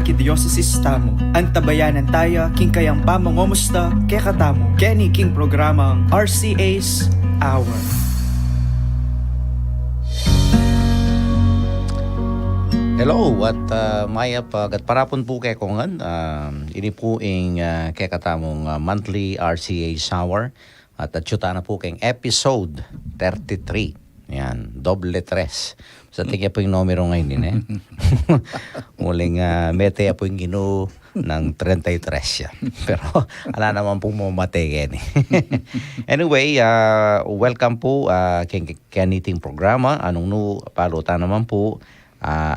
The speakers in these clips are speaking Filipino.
ki Diocesis tamo. Antabayanan tayo, king kayang pamangomusta, kaya katamo. Kenny king programang RCA's Hour. Hello, at maya pagat parapon po kay kongan. Ini po ing kay katamong monthly RCA Hour at atsyuta na po kay episode 33. Yan, doble tres. Sa tingin po yung numero ngayon din eh. Muling mete po yung gino ng 33 siya. Pero ala naman po mamatay yan eh. Anyway, welcome po kay kaniting programa. Anong paluta naman po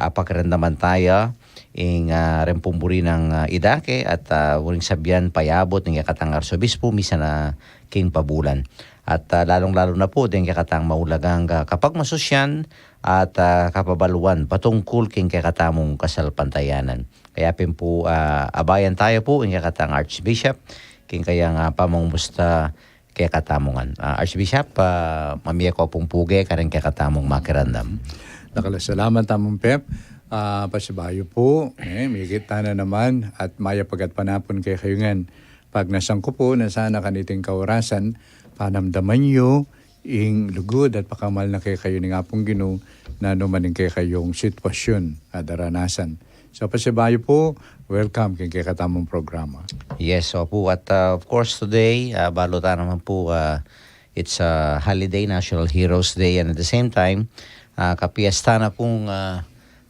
apakarandaman tayo ing rempumburi ng idake at uring sabyan payabot ng katang arsobispo misa na king pabulan. At lalong-lalo na po din kakatang maulagang kapag masusyan at kapabaluan patungkol king kakatamong kasalpantayanan. Kaya po abayan tayo po ing kakatang Archbishop king kayang pamangmusta kay katamongan. Archbishop, mamiya ko pong puge karang kakatamong makirandam. Salamat tamong Pep. Pasibayo po. Migita na naman at maya pagat panapon kay kayungan. Pag nasangko po na sana kaniting kaurasan, panamdaman nyo ing lugod at pakamal na kay kayo ng apong Ginoo na numaning kay kayong sitwasyon at daranasan. So pasibayo po, welcome kay katamong programa. Yes, so po at of course today, balota naman po, it's a holiday, National Heroes Day, and at the same time, kapiesta na pong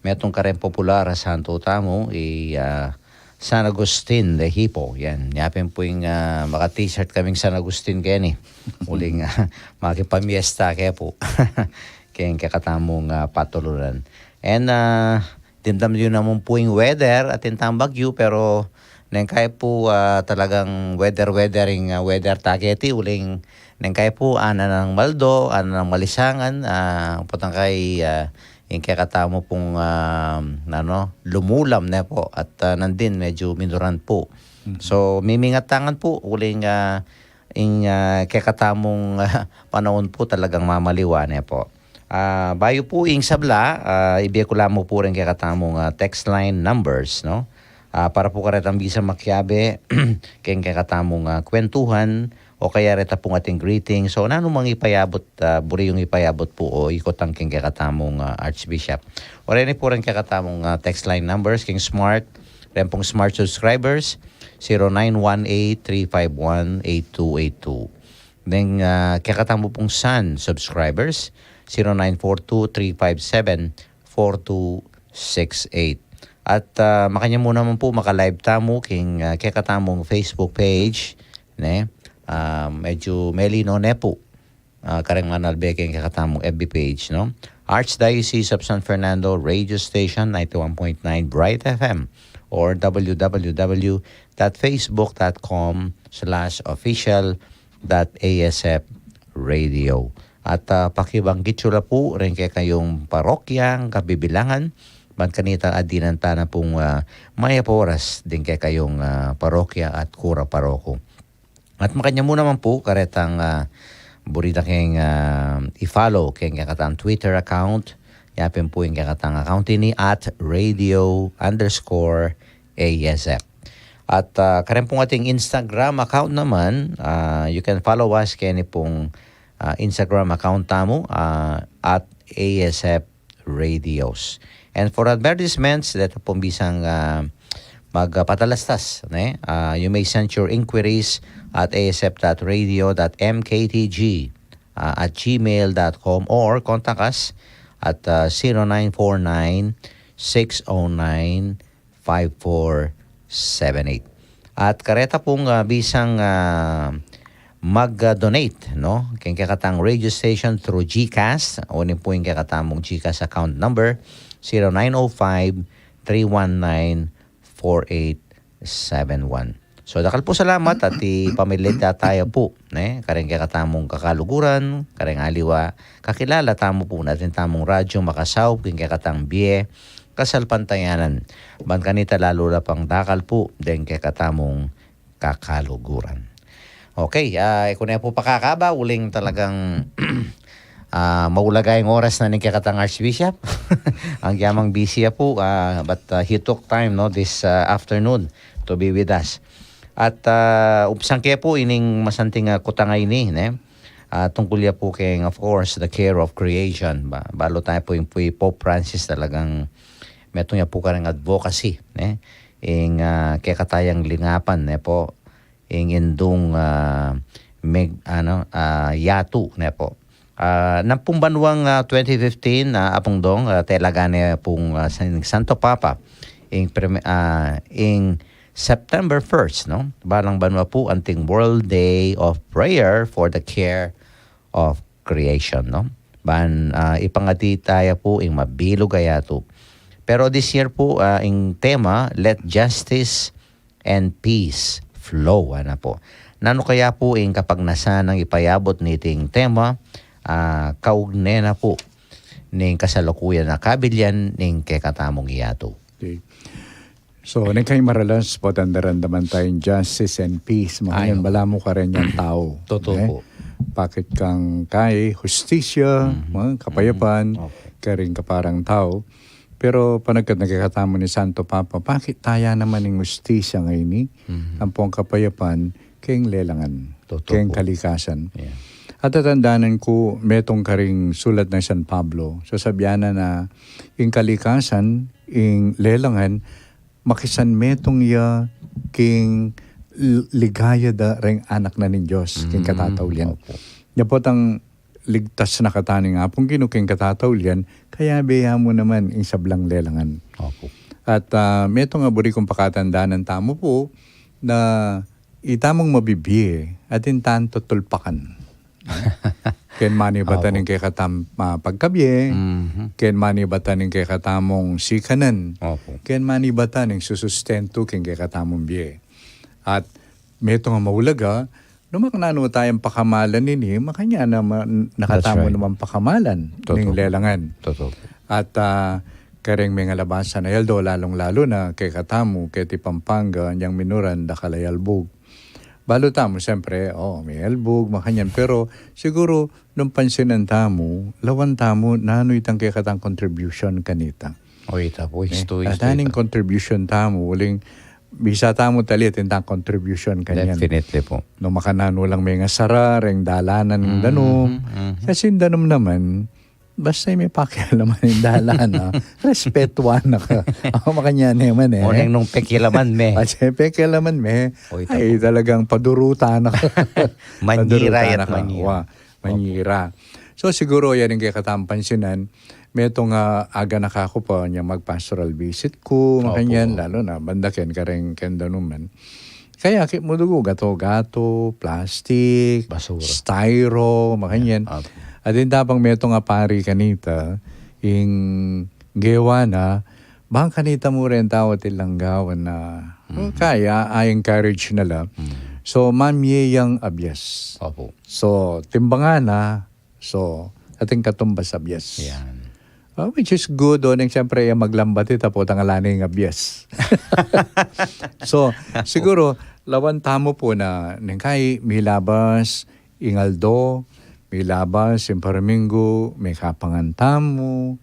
metong karen popular Santo Tamo San Agustin de Hippo. Yan, yapin po yung maka-t-shirt kaming San Agustin Kenny. Muling makipamiesta kaya po. Kaya kakatamong patuluran. And tindam yun naman po yung weather at tintang bagyo pero nang kaya po talagang weather taketi uling nang kaya po ana ng maldo, ana ng malisangan, putang kay yung kakatamo pong lumulam na po at nandin medyo minuran po. Mm-hmm. So mimingatangan po uling kakatamong panahon po talagang mamaliwan po. Bayo po ing sabla, ibiya mo po rin kakatamong text line numbers, no? Para po karetang bisa makyabe kayong kakatamong kwentuhan o kaya reta pong ating greeting. So, ano mang ipayabot, buri yung ipayabot po o ikot ang king kakatamong Archbishop. O rin po rin kakatamong text line numbers, king smart, rin pong smart subscribers, 0918-351-8282. Then, kakatamo pong Sun subscribers, 0942-357-4268. At makanya mo naman po maka-live tamo king kakatamong Facebook page, ne? Medyo melino ne po karang manalbeke ang kakatamong FB page, no? Archdiocese of San Fernando Radio Station 91.9 Bright FM or www.facebook.com/official.asfradio. At pakibanggit sila po rin kayong parokyang kabibilangan man kanita adinanta na pong maya po oras din kayong parokya at kura paroko. At makanya mo naman po karetang burita kayong i-follow kayong kakatang Twitter account. Yapin po yung kakatang account ini at radio_ASF. At karen pong ating Instagram account naman, you can follow us kaya pong Instagram account tamo at ASF Radios. And for advertisements, dito pong bisang magpatalastas. You may send your inquiries at asf.radio.mktg@gmail.com or contact us at 0949-609-5478. At kareta pong bisang mag-donate, no? Kaya kakatang radio station through GCash. Unin po yung kakatamong GCash account number 0905-319-4871. So dakal po salamat at ipamilita tayo po. Kareng kakatamong kakaluguran, kareng aliwa, kakilala tamo po natin tamong radyo makasaw, kaya kakatang biye, kasalpantayanan. Ban kanita lalo na pang dakal po, den kakatamong kakaluguran. Okay, kung na po pakakaba, uling talagang maulagay ang oras na ni kakatang Archbishop. Ang yamang busy po, but he took time no this afternoon to be with us. At upsang kaya po ining masanting kutangay ni, tungkol ya po kay, of course, the care of creation. Balo tayo po yung Pope Francis talagang metong ya po karang advocacy. Ing kaya katayang lingapan po, ing indong yatu po. Nampung banwang 2015 apong dong telagane pong Santo Papa ing September 1st no balang banwa po anting World Day of Prayer for the Care of Creation no ipangati tayo po ing mabilog ayato. Pero this year po ing tema, Let Justice and Peace Flow po. Nano kaya po ing kapag nasa nang ipayabot niting tema, kaugne na po ning kasalukuyan na kabilyan ning kekatamong iyato. Okay. So, kay maralas po tandarandaman tayong justice and peace. Mga yan, bala mo ka rin yung tao. Totoo po. Bakit kang kay justisya, kapayapan, karing kaparang tao. Pero panagkat nagkakatamo ni Santo Papa, bakit taya naman ng justisya ngayon ni? Ang pong kapayapan, kayong lelangan, kayong kalikasan. Yeah. At tatandaanan ko, metong karing sulat ng San Pablo. So sabiana na, yung kalikasan, yung lelangan, makisan metong ya, king ligaya da ring anak na ng Diyos, king katatawlian. Yapot ang ligtas na kataning apong kinuking katatawlian, kaya beya mo naman yung sablang lelangan. Opo. At metong aburi kong pakatandaanan tamo po, na itamong mabibiye, at intanto tulpakan. Ken mani bataning kay katam pagkabye, ken mani bataning kay katamong sikanan, ken mani bataning susustento ken kay katamong biye. At meto nga maulaga, numaknano tayong pakamalan nini, makanya na nakatamo right. naman pakamalan ning lelangan. Totoo. At kareng mga labasan na yaldo, lalong-lalo na kay Katamu, kay Pampanga, niyang minuran, da kalayalbog. Balo tamo, siyempre, may albog, makanyan. Pero siguro, nung pansinan tamo, lawan tamo, nanoy tang kay katang contribution kanita. Oita po, isto. At aning contribution tamo, uling, bisa tamo talit, intang contribution kanyan. Definitely po. No makanano lang may nga sara, reng dalanan ng danom. Kasi danom naman, basta may pakialaman yung dalan, respetuan na ka. Ako makanya naman Morning nung pekilaman me. Kasi pekialaman me, ay talagang padurutan na ka. Manira at manira. Manira. So siguro yan yung kaya katampansinan. May itong aga nakako pa niya mag-pastoral visit ko, makanyan, lalo na bandaken ka rin kendanuman. Kaya mo dugo, gato-gato, plastic, basura, styro, makanyan. At din tapang meto nga pari kanita, ing gewa na, bang kanita mo rin tao tilanggawan na, kaya, I encourage na lang. So, mamiyang abyas. Opo. So, timbangan na, so, ating katumbas abyas. Yan. Which is good, nang siyempre maglambat po tangalani ng abyas. So, siguro, lawan tamo po na, nang kay, milabas, ingaldo, may labas, yung paramingo, may kapangantamo,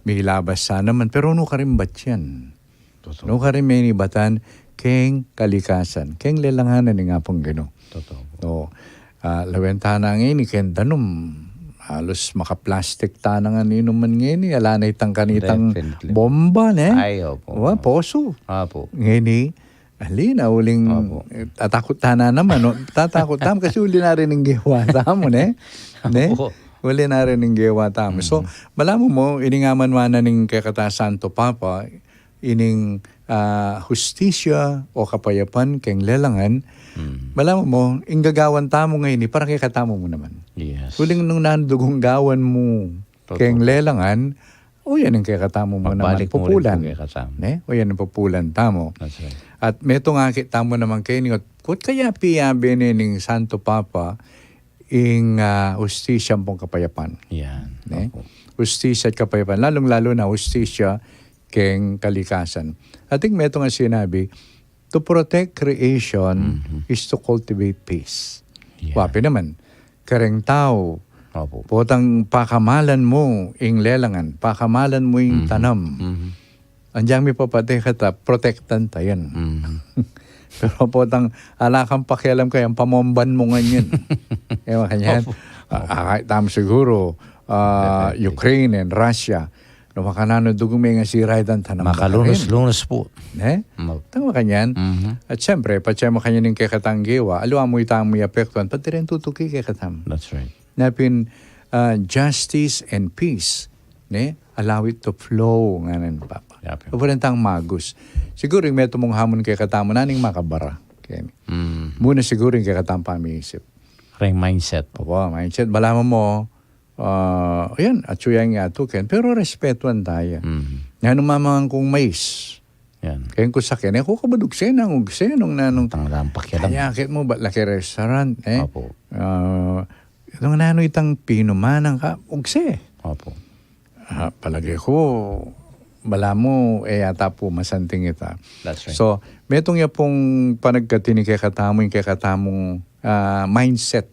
may labas sana man. Pero no ka rin ba't yan? Totoo. No ka rin may nibatan, keng kalikasan, keng lelanganan nga pong gano. Totoo. No, lawentana nga ini, ken danum, halos makaplastic tanang inuman ngayon, alanay tang kanitang bomba, Ay, opo. Poso. Opo. Ngayon, alina, uling tatakot na naman. No? Tatakot tam kasi uli na rin ng gewa tamo, ne? Uli na rin ng gewa tamo. So, malaman mo, iningaman wana ng kakata Santo Papa, ining justisya o kapayapan keng lelangan, malaman mo, inggagawan tamo ngayon, parang kakatamo mo naman. Yes. Uling nung nandugong gawan mo keng lelangan, o yan ang kakatamo mo naman, pupulan. O yan ang pupulan tamo. That's right. At meto nga kita mo naman kayo, kut kaya piyabe ning Santo Papa ing justisya pong kapayapan. Yan. Justisya at kapayapan, lalong-lalo na justisya keng kalikasan. At meto nga sinabi, to protect creation is to cultivate peace. Yeah. Wapi naman, kareng tao, Opo. Potang pakamalan mo ing lelangan, pakamalan mo ing tanam. Andiyan mi papatay kata, protektan tayan. Pero potang alakang pakialam kayang pamomban mo ngayon. Ewan kanyan. Tam siguro, Ukraine and Russia, no makanano dugumay nga si Raidan tanam. Makalunos-lunos po. Tama kanyan. At siyempre, patsya mo kanyan yung kekatanggiwa, aluwa mo itang mo apektuan, pati rin tutuki kekatam. That's right. Napin justice and peace, ne? Allow it to flow nga nan papa. Yep. Paparentang magus. Siguro yung meto mong hamon kay katamo naning makabara. Okay. Muna siguro yung kay katamo pamiisip. Ring mindset. Opo, mindset. Balaman mo, yan, at suyang nga tuken. Pero respetuan tayo. Yan mamang kung mais. Yan. Kaya kung sa akin, ko kabadugsen ang ugsen nung nanong Tanglang pakialam. kayakit mo ba laki restaurant, Opo. Itong nano itang pinumanang ka, ugse. Opo. Palagi ko, bala mo, yata po masanting ita. That's right. So, metong ya pong panagkatini kay katamong mindset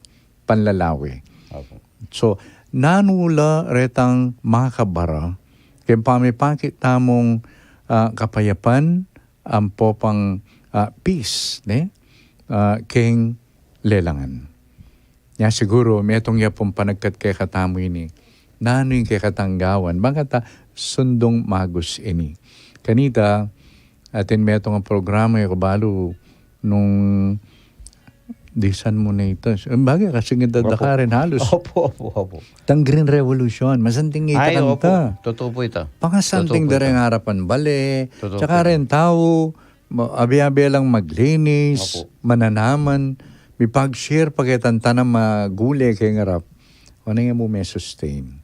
panlalawi. Opo. So, nanula retang makabara, kaya pamipakit tamong kapayapan, ang popang peace, king lelangan. Ya siguro, metong ya pong panagkat kay katamo ini, nano yung kay katanggawan, bangkata sundong magus ini. Kanita, atin metong ang programa yung kabalo nung disan mo na ito. Bagay kasi nga dadakarin halos. Opo. Tang Green Revolution, masanting ita Ay, opo. kanta. Totoo po ito. Pangasanting Totoo po dareng harapan bale. Totoo Tsaka po. rin tao, abi-abi lang maglinis, Opo. mananaman, may pag-share pagitan na magule kay ngarap. Ano nga mo may sustain.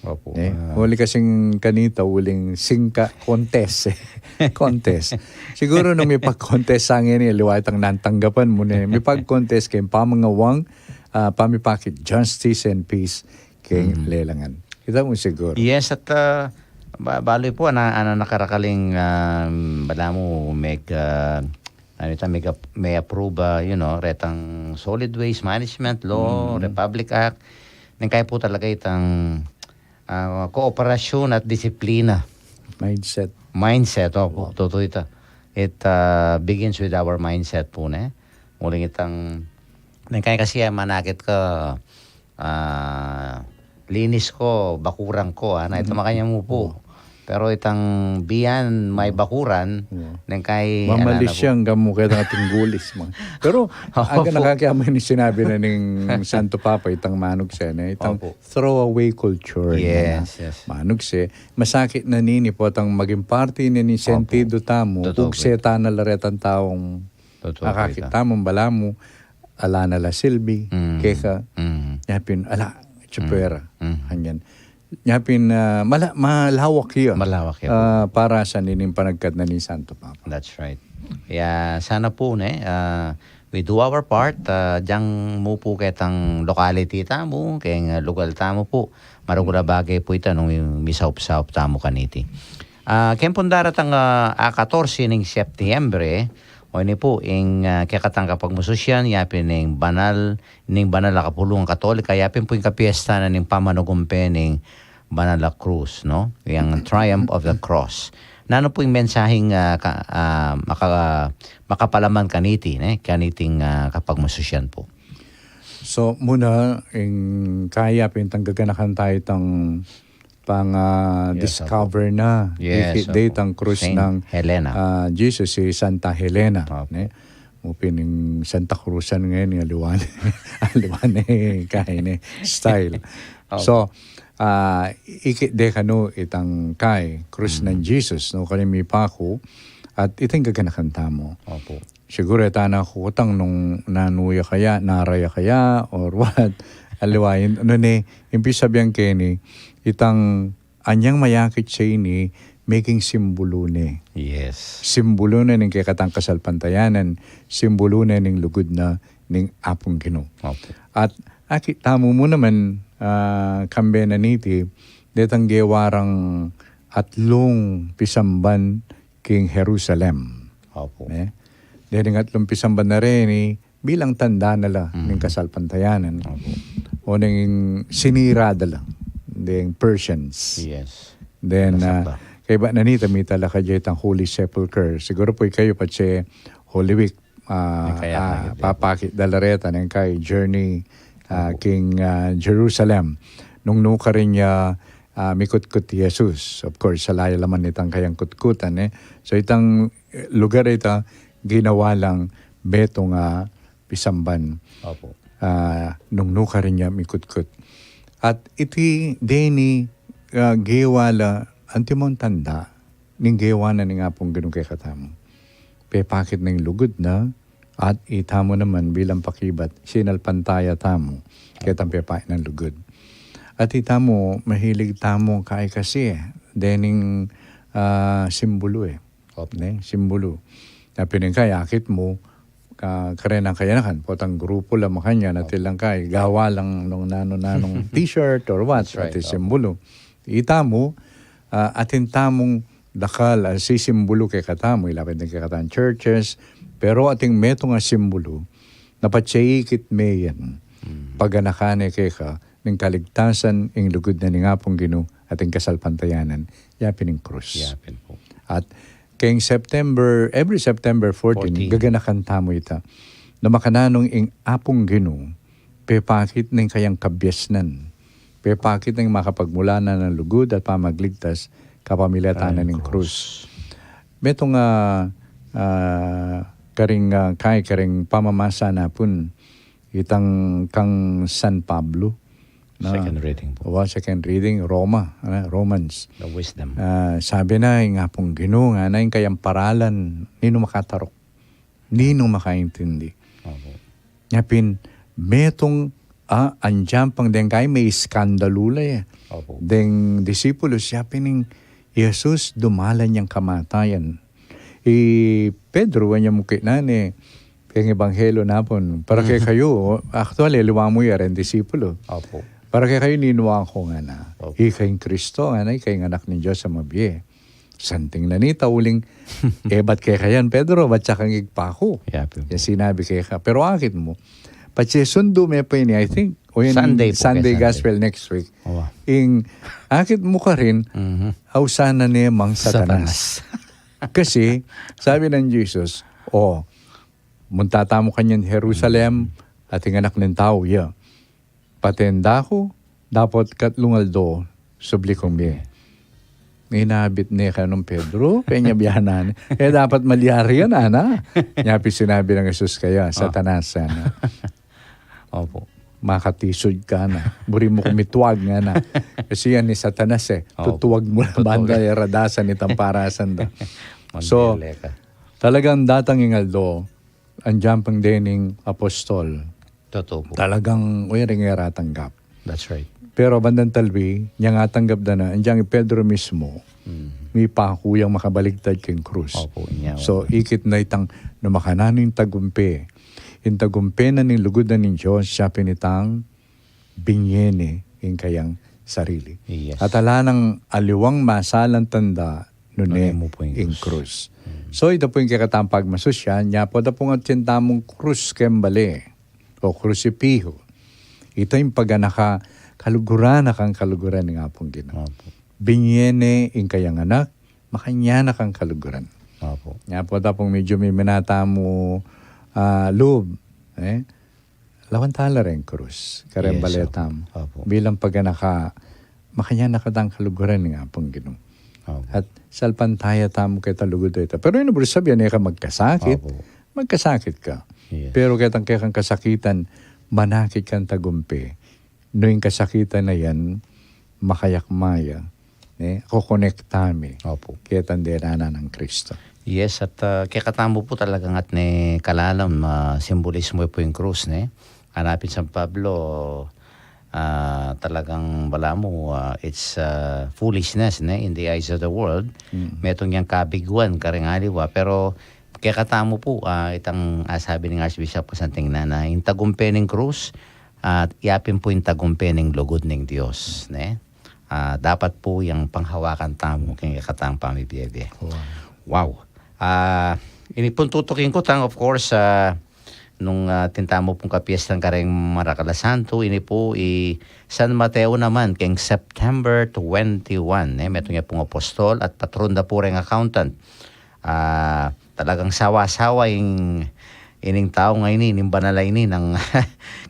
Opo. Huli kasing kanita, huling singka contest. Contest. Siguro nung may pag-contest sa akin, liwat ang nantanggapan mo na. May pag-contest kay pamangawang, pamipakit justice and peace kay lelangan. Kita mo siguro. Yes, at baloy po, nakarakaling bala mo may approve, retang solid waste management law, Republic Act, nang kaya po talaga itang kooperasyon at disiplina. Mindset, opo. Totoo ito. It begins with our mindset po na. Muling itang, nang kaya kasi manakit ka, linis ko, bakuran ko, na ito makanya mo po. Pero itang biyan may bakuran, nang kay... Mamalis siyang gamukit ang ating gulis mo. Pero, aga nakakiyamay ni sinabi na ning Santo Papa, itang manog siya na, itang throwaway culture. Yes. Manog siya. Masakit na nini po, itang maging party na ni sentido tamo, ugseta na laretan taong nakakita mong bala mo, ala na la silbi, keka, yapin, ala, tsupera, hanyan. Yapin, malawak yun. Malawak yun. Para sa nining panagkat na ni Santo Papa. That's right. Kaya sana po, we do our part. Diyang mo po ketang locality tamo, kaya lugar tamo po. Marugura bagay po ito nung misaup-saup tamo kaniti. Kaya po daratang 14 ng September, o ini po, kakatang kapagmususyan, yapin ng banal akapulungan katolika, yapin po yung kapiesta na ng pamanugumpe ng Banal la Cruz, no? Yung Triumph of the Cross. Nano po yung mensaheng makapalaman kaniting kapagmususyan po? So, muna, kaya pintanggaganakan tayo itang discover na. Yes, date ang krus Saint ng Helena. Jesus, si Santa Helena. Mupin yung Santa Cruzan ngayon, yung aliwan kain style. So, ikide kano itang krus ng Jesus, no, kanimi pa ako, at itang gaganakanta mo. Opo. Siguro na kutang nung nanuya kaya, naraya kaya, or what, aliwain. Impis sabihan kini, itang anyang mayakit siya ini, making simbolo ni. Yes. Simbolo na ng kikatang kasalpantayanan, simbolo na ng lugod na ng apong Ginoo. Opo. At tamo mo naman, kambe na niti, detang gewarang atlong pisamban king Jerusalem. Opo. Dahil ng atlong pisamban na rin, bilang tanda nila ng kasalpantayanan. Opo. o nang sinirada lang. Then Persians. Yes. Then, Nasabda. kay ba nanita may talaka dyan ang Holy Sepulchre. Siguro po kayo pa siya Holy Week. kaya Papakit dalareta ng kay Journey King Jerusalem. Nung nuka rin niya mikut-kut Jesus. Of course, salaya laman nitang kayang kutkutan. So itang lugar ito, ginawa lang betong pisamban. Opo. Nung nuka rin niya mikut-kut. At iti deni gewala antimon tanda ning gewana ni nga pong ganun kay katamo. Pepakit ng lugod na at itamo naman bilang pakibat sinalpantaya tamo kitang pepain ng lugod. At itamo mahilig tamo kay kasi dening simbolo Opo. Simbolo. Na piningkayakit mo karen ang kayanakan potang grupo lang makanya na tilang kay gawa lang nung nanong t-shirt or what That's right. at simbolo. Itamo atin tamong dakal si simbolo kay katamo ilapit ng kay katang churches pero ating meto nga simbolo napatsyikit meyan paganakane kay ka ng kaligtasan ing lugod na ningapong Ginoo ating kasalpantayanan yapin ng krus. Yapin po. At kayong every September 14, 14. gaganakan tamo ita na makananong ing apong Ginoo pepakit ng kayang kabyasnan. Pepakit ng makapagmulanan ng lugod at pamagligtas kapamilatanan ng krus. Metong karing pamamasa na pun itang kang San Pablo. Second reading po. Second reading, Romans. The wisdom. Sabi na, nga pong Ginoo nga na yung kayang paralan, nino makatarok, nino makaintindi. Opo. Yapin, metong andiyan pang den kay may skandalula Opo. deng disipulos, yapin ng Jesus dumalan niyang kamatayan. Pedro, wanya mukit na kayang ebanghelo napon. Para kay kayo, actually, liwa mo yan, disipulo. Opo. Para kay kayo ninuwang ko nga na. Okay. Ikayong Kristo nga na, ikayong anak ni Diyos sa mabiye. Santing na ni, tauling, ba't kay kayan, Pedro, ba't siya kang igpako? Yapin po. Yan sinabi kay ka. Pero akit mo, patsi sundo may pa ini, I think, o yan, Sunday po, Sunday kay Gospel next week. Wow. Akit mo ka rin, ausana niya mang satanas. Kasi, sabi ng Jesus, muntatamo kanyan Jerusalem, ating anak ng tao, patenda ko, dapat katlungaldo, subli kong biye. Ninabit niya ka nung Pedro, kanya biyanan. Dapat maliyari yan, ana. Yapi sinabi ng Jesus kaya, satanas, ana. Opo. Makatisod ka na. Buri mo kumituwag nga na. Kasi yan ni satanas tutuwag mo na banda, radasan itang parasan da. So, Mandele ka. talagang datang ingaldo, andiyan pang dening apostol. Totoo po. Talagang ring-era tanggap. That's right. Pero bandang talbi, niya nga tanggap na andiyan Pedro mismo, may pakuyang makabaligtad king krus. Opo. Niya. So, ikit na itang namakananin tagumpe. In tagumpe na ning lugod na ning Diyos, siya pinitang binyene in kayang sarili. Yes. At ala ng aliwang masalang tanda nune mo po yung in krus. So, ito po yung kakatampag masusyan. Niya po, ito po nga tiyentamong krus kembale o krusipiho. Ito yung pagganaka kaluguran na kang kaluguran ng apong Ginoo. Opo. Binyene in kayang anak, makanya na kang kaluguran. Opo. Nga po tapong medyo may minata mo loob. Lawantala rin krus. Kareng Yes, baletam. opo. Bilang pagganaka, makanya na katang kaluguran ng apong Ginoo. Opo. At salpantaya tamo kay talugod ito. Pero yun, bro, sabihan ka magkasakit. Opo. Magkasakit ka. Yes. Pero kitang kang kasakitan, manakit kang tagumpe. No yung kasakitan na yan, makayakmaya. Kukonektami. Opo. Kitang derana ng Kristo. Yes, at kikatamo po talagang at ne kalalam simbolismo po yung krus, ne? Hanapin San Pablo, talagang wala mo, it's foolishness, ne? In the eyes of the world. Metong yung kabiguan, karengaliwa. Pero kikatamo po, itang sabi ng Archbishop Kasanting na yung tagumpe ng krus, at iapin po yung tagumpe ng lugod ng Diyos, ne? Dapat po yung panghawakan tamo kung kakatang pamibiyebe. Wow. Inipuntutukin ko tang, of course, nung tintamo pong kapiestang kareng Marakala Santo, ini po San Mateo naman, keng September 21. Meto niya pong apostol at patron na po rin accountant. Talagang sawa-sawa ining tao ngayon, ining banala ini ng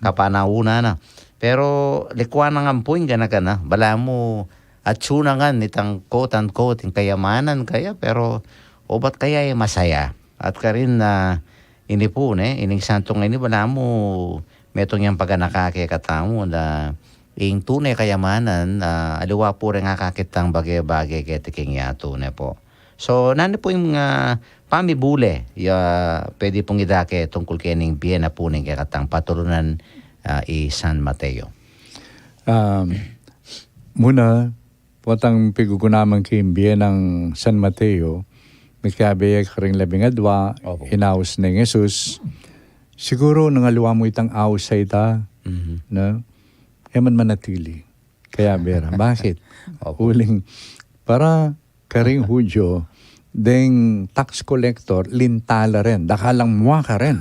kapanauna na. Pero likuan nga po yung gana-gana. Bala mo at sunangan itang quote-unquote, yung kayamanan kaya, pero o ba't kaya masaya? At ka rin na ini po, ining santo ngayon, wala mo, metong yung pagkanakake katamo na yung tunay kayamanan, aliwa po rin nga kakitang bagay-bagay ketiking yato po. So, nani po yung pamibule, pwede pong idake tungkol kening biyen na po ning kakatang patulunan San Mateo. Muna, watang pigugunamang kimbiye ng San Mateo, may kabayag ring 12, Opo. inaus na Jesus. Siguro nangaluwa mo itang aus sa ita, no? Yaman manatili. Kaya bera. Bakit? Opo. Uling, para karing Hudyo, deng tax collector, lintala rin. Dakalang muwa ka rin.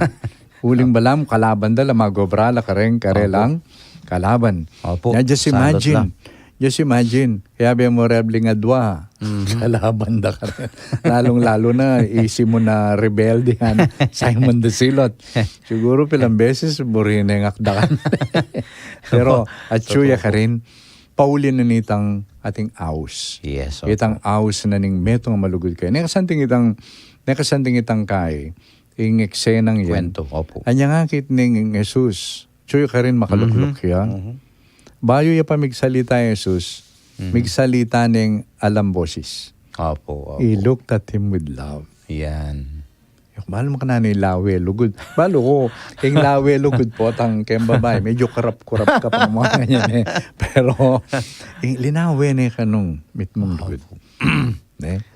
Uling balam, kalaban dala, magobrala ka rin, karelang, kalaban. Opo. Now, just Salot imagine. lang. Just imagine, kaya memorable nga dwa, kalaban da ka rin. Lalong-lalo na, isi mo na rebelde yan, Simon the Silot. Siguro pilang beses, burin na yung akdakan. Pero, at suya ka rin, paulin na nitang ating aus. Yes. Opo. Itang aus na ning metong malugod kayo. Nakasanting itang kay, ing eksenang yan. Kwento. Opo. Anya nga kit ning Jesus, suya ka rin makaluklok ya. Bayo ya pa migsalita Jesus, migsalita ning alam boses. Opo. He looked at him with love. Yan. Yung mahal mo ka na ni lawe, lugod. Balo ko, yung lawe, lugod po, tang kayong babae. Medyo karap-kurap ka pa mga ganyan eh. Pero, yung linawe na ka nung mit mong lugod.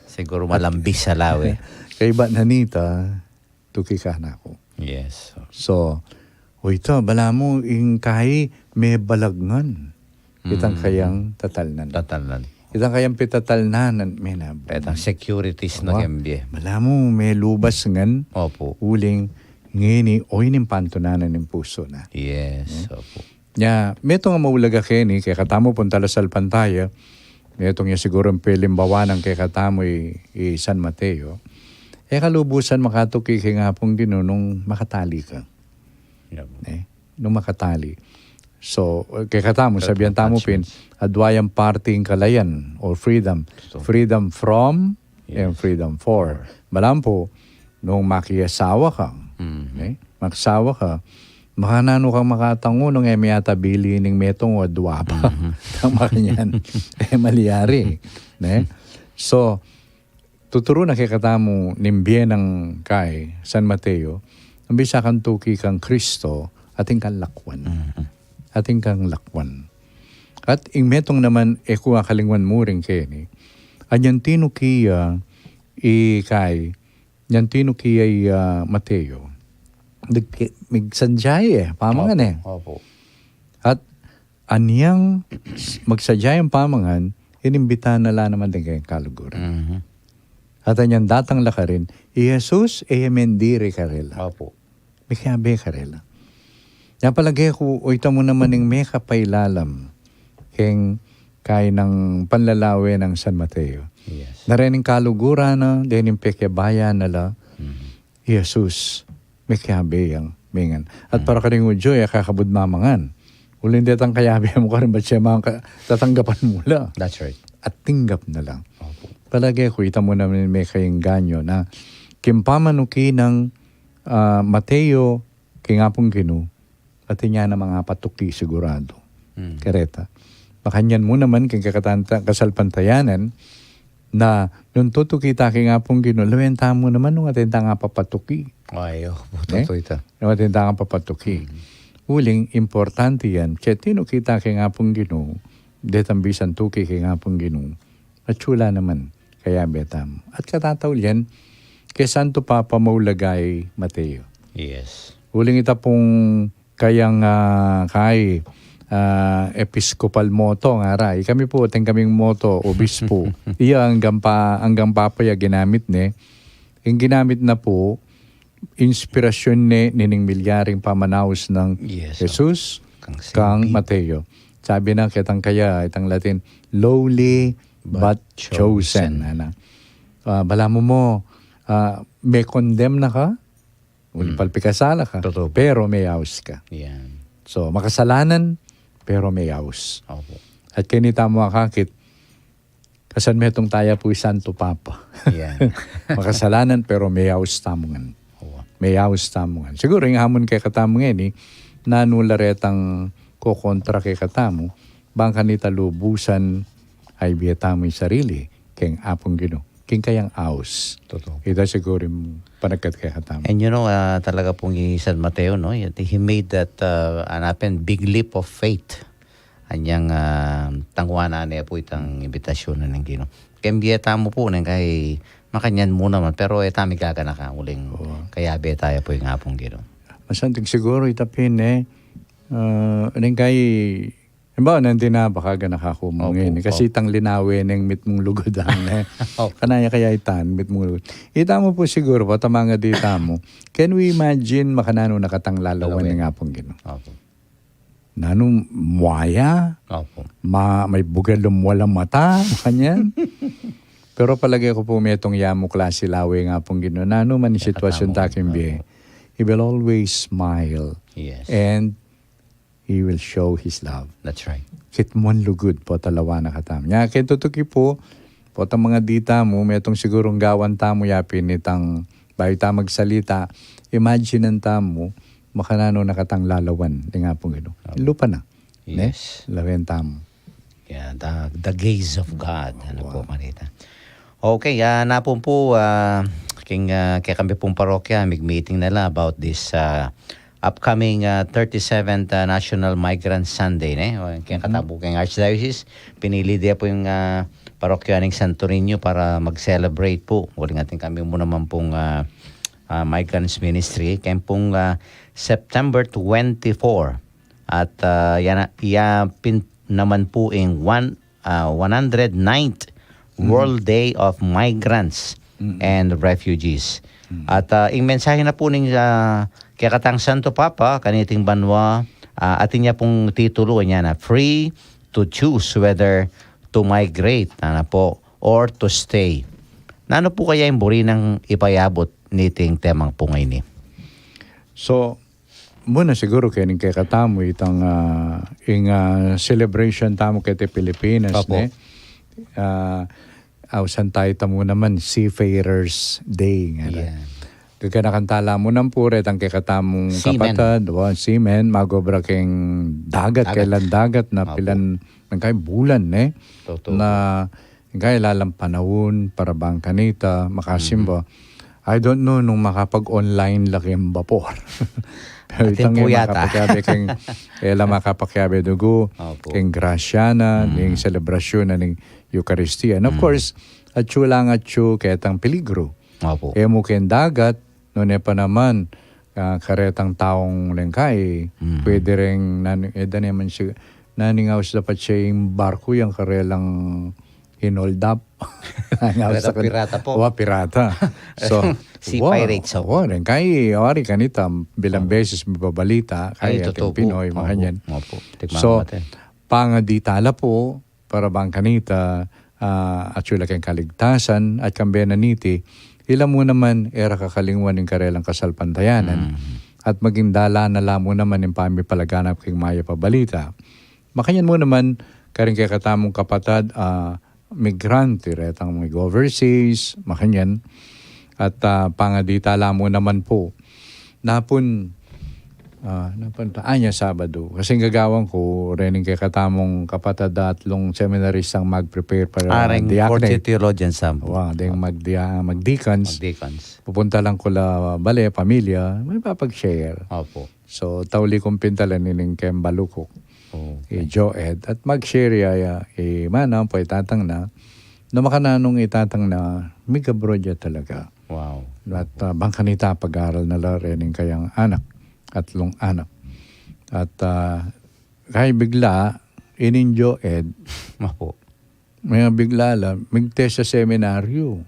Siguro malambis sa lawe. Kaya ba nanita, tuki ka na ako. Yes. So, o ito, bala mo, yung kahi, may balagngan. Itang kayang tatalnan. Tatalan. Itang kayang pitatalnanan, may nabo. Petang securities na Awa. kembye. Bala mo, may lubas ngan, Opo. uling, ngini, oy ning pantunanan ng puso na. Yes. Opo. Nya, meto nga maulaga keni, kay katamo punta sa pantaya, meto nga siguro ang pilimbawanan kay katamo San Mateo, kalubusan makatuki kay nga pong dino nung makatali ka. Nung makatali. So, kay katamo, sabihan tamo pin, adwayang parting kalayan or freedom. Freedom from and freedom for. Balam po, nung makiasawa ka, maksawa ka, makanano kang makatango nung miyata bili ning metong o adwa pa. Tama kanyan. Maliyari. So, tuturo na kay katamo nimbye ng kay San Mateo, ang bisa kang tuki kang Kristo, ating kang lakwan. Ating kang lakwan. At ing metong naman, kuha kalingwan mo rin keni, anyan tinukiya kay, yan tinukiya Mateo, migsanjay pamangan Opo. At anyang magsadyay ang pamangan, inimbitahan na lang naman din kayong kaluguran. At anyang datang lakarin, Jesus mendiri karela. Opo. Mikabe karela. Yan palagi ko, ito mo naman ng may kapailalam keng kay ng panlalawe ng San Mateo. Yes. Narining kaluguran na, din yung pekyabayan nala, Jesus, may kayabe yung mingan. At para ka rin udyo, kakabud mamangan. Uling detang kayabe mo ka rin, ba't siya mga tatanggapan mula? That's right. At tinggap na lang. Opo. Palagi ko, ita mo naman may kayong ganyo na kimpamanuki ng Mateo kingapong ginu at niya na mga patuki sigurado. Kareta. Makanyan mo naman kung kasalpantayanan na nung tutukita kingapong ginu, lawenta mo naman nung atenta nga papatuki. Ay, totoo ito. Nung atenta nga papatuki. Uling, importante yan. Kaya tinukita kingapong ginu, detambisan tuki kingapong ginu, at chula naman. Kaya betam. At katataw yan, kay Santo Papa Maulagay Mateo. Yes. Uling ita pong kayang kay episcopal moto nga ray. Kami po, kaming moto, obispo. Iya hanggang papaya ginamit ni. Yung ginamit na po, inspirasyon ni nining milyaring pamanaos ng Yes, Jesus Kang Saint kang Pete. Mateo. Sabi na kitang kaya, itang Latin, lowly but chosen. Ano? Bala mo, may condemn na ka, palpikasala ka, Totoo. pero may aus ka. Yan. So, makasalanan, pero may aus. Opo. At kinita mo akakit, kasan may itong taya po Santo Papa. Yan. Makasalanan, pero may aus tamungan. Oo. May aus tamungan. Siguro yung hamon kay katamungan nanularetang kokontra kay katamo, bang kanita lubusan ay biyata mo yung sarili, keng apong gino, keng kayang aus. Totoo. Ito siguro yung panagkat kay katamo. And talaga pong San Mateo, no? He made that big leap of faith. Anyang tangwana niya po itang imbitasyon na ng Gino. Kaya mo po nang kay makanyan mo naman, pero tami ka na ka uling. Kaya tayo po yung apong Gino. Masanting siguro itapin anong kay Halimbawa, nandun na baka nakakumungin. Opo, Kasi itang linawin ng mit mong lugodan. Kanaya kaya itan, mit mong lugod. Ita mo po siguro, patama nga dita mo. Can we imagine makanano nakatang lalawan ng apong gino? Opo. Nanong muaya, Opo. may bugalom walang mata, kanyan. Pero palagay ko po may itong yamo klase lawe nga pong gino. Nano man yung sitwasyon taking biye. He will always smile. Yes. And He will show His love. That's right. Kitmon lugod po talawa na katam. Nya kay tutuki po ta mga dita mo metong sigurong gawan tamo yapin itang bayo ta magsalita. Imagine ang tamo makanano nakatang lalawan nga po gino. Lupa na. Yes. Lawen tamo. Yeah, the gaze of God. Ano po kanita. Okay, napon po kay kami pong parokya meeting nila about this upcoming 37th National Migrant Sunday. Kaya katabo kayong Archdiocese, pinili dia po yung parokya ng Santo Niño para mag-celebrate po. Walang ating kami mo naman pong Migrants Ministry. Kaya pong September 24. At naman po yung 109th World Day of Migrants and Refugees. At yung mensahe na po ng kaya katang Santo Papa, kaniting banwa, atin niya pong titulo niya na free to choose whether to migrate po, or to stay. Nano po kaya yung buri ng ipayabot niting temang po ngayon ni? So, muna siguro kay katamo itang celebration tamo kay Pilipinas. Ausan tayo tamo naman Seafarers Day. Yeah. Kakanakantala mo ng puret ang kikatamong kapatad, seamen, magobra keng dagat, kailan dagat na pilan ng kay bulan Totoo. na kay lalang panahon para bang kanita makasimba. I don't know nung makapag-online laki ang vapor. Pero Atin po yata. Makapakyabe dugo, keng grasya na, ning selebrasyon na ning Eucharistia. And of course, atyo lang atyo ketang peligro. Opo. Mo ken dagat, noon pa naman, karetang taong lengkay, pwede rin, naman siya, naningaws dapat siya yung barko, yung karelang hinold up. Kareta pirata po. Pirata. So, Si pirates. Lengkay, wari kanita, bilang beses mababalita, kaya ating Pinoy, mga yan. So, pangaditala po, para bang kanita, at sila kang kaligtasan, at kambenaniti, ilan mo naman era kakalingwan ng karelang kasalpantayanan at maging dala na lamo naman ng pamipalaganap kay maya pabalita. Makanyan mo naman karing kay katamong kapatad migrante retang mga overseas, makanyan at pangadita lamo naman po napun Sabado. Kasi gagawang ko, rening kay katamong kapatad datlong seminarist ang mag-prepare para diakne. 40 theologian sam. Ding mag-deacons. Mag-deacons. Pupunta lang ko la bale, pamilya, may papag-share. Opo. So, tawli kong pintalan nining Kem Balukok. Joed. At mag-share manang po itatang na makananong itatang na may kabrodya talaga. Wow. At bangkanita pag-aral na la rening kayang anak. Atlong anak. At kaya bigla, ininjo ed, may bigla lang, migtest sa seminaryo,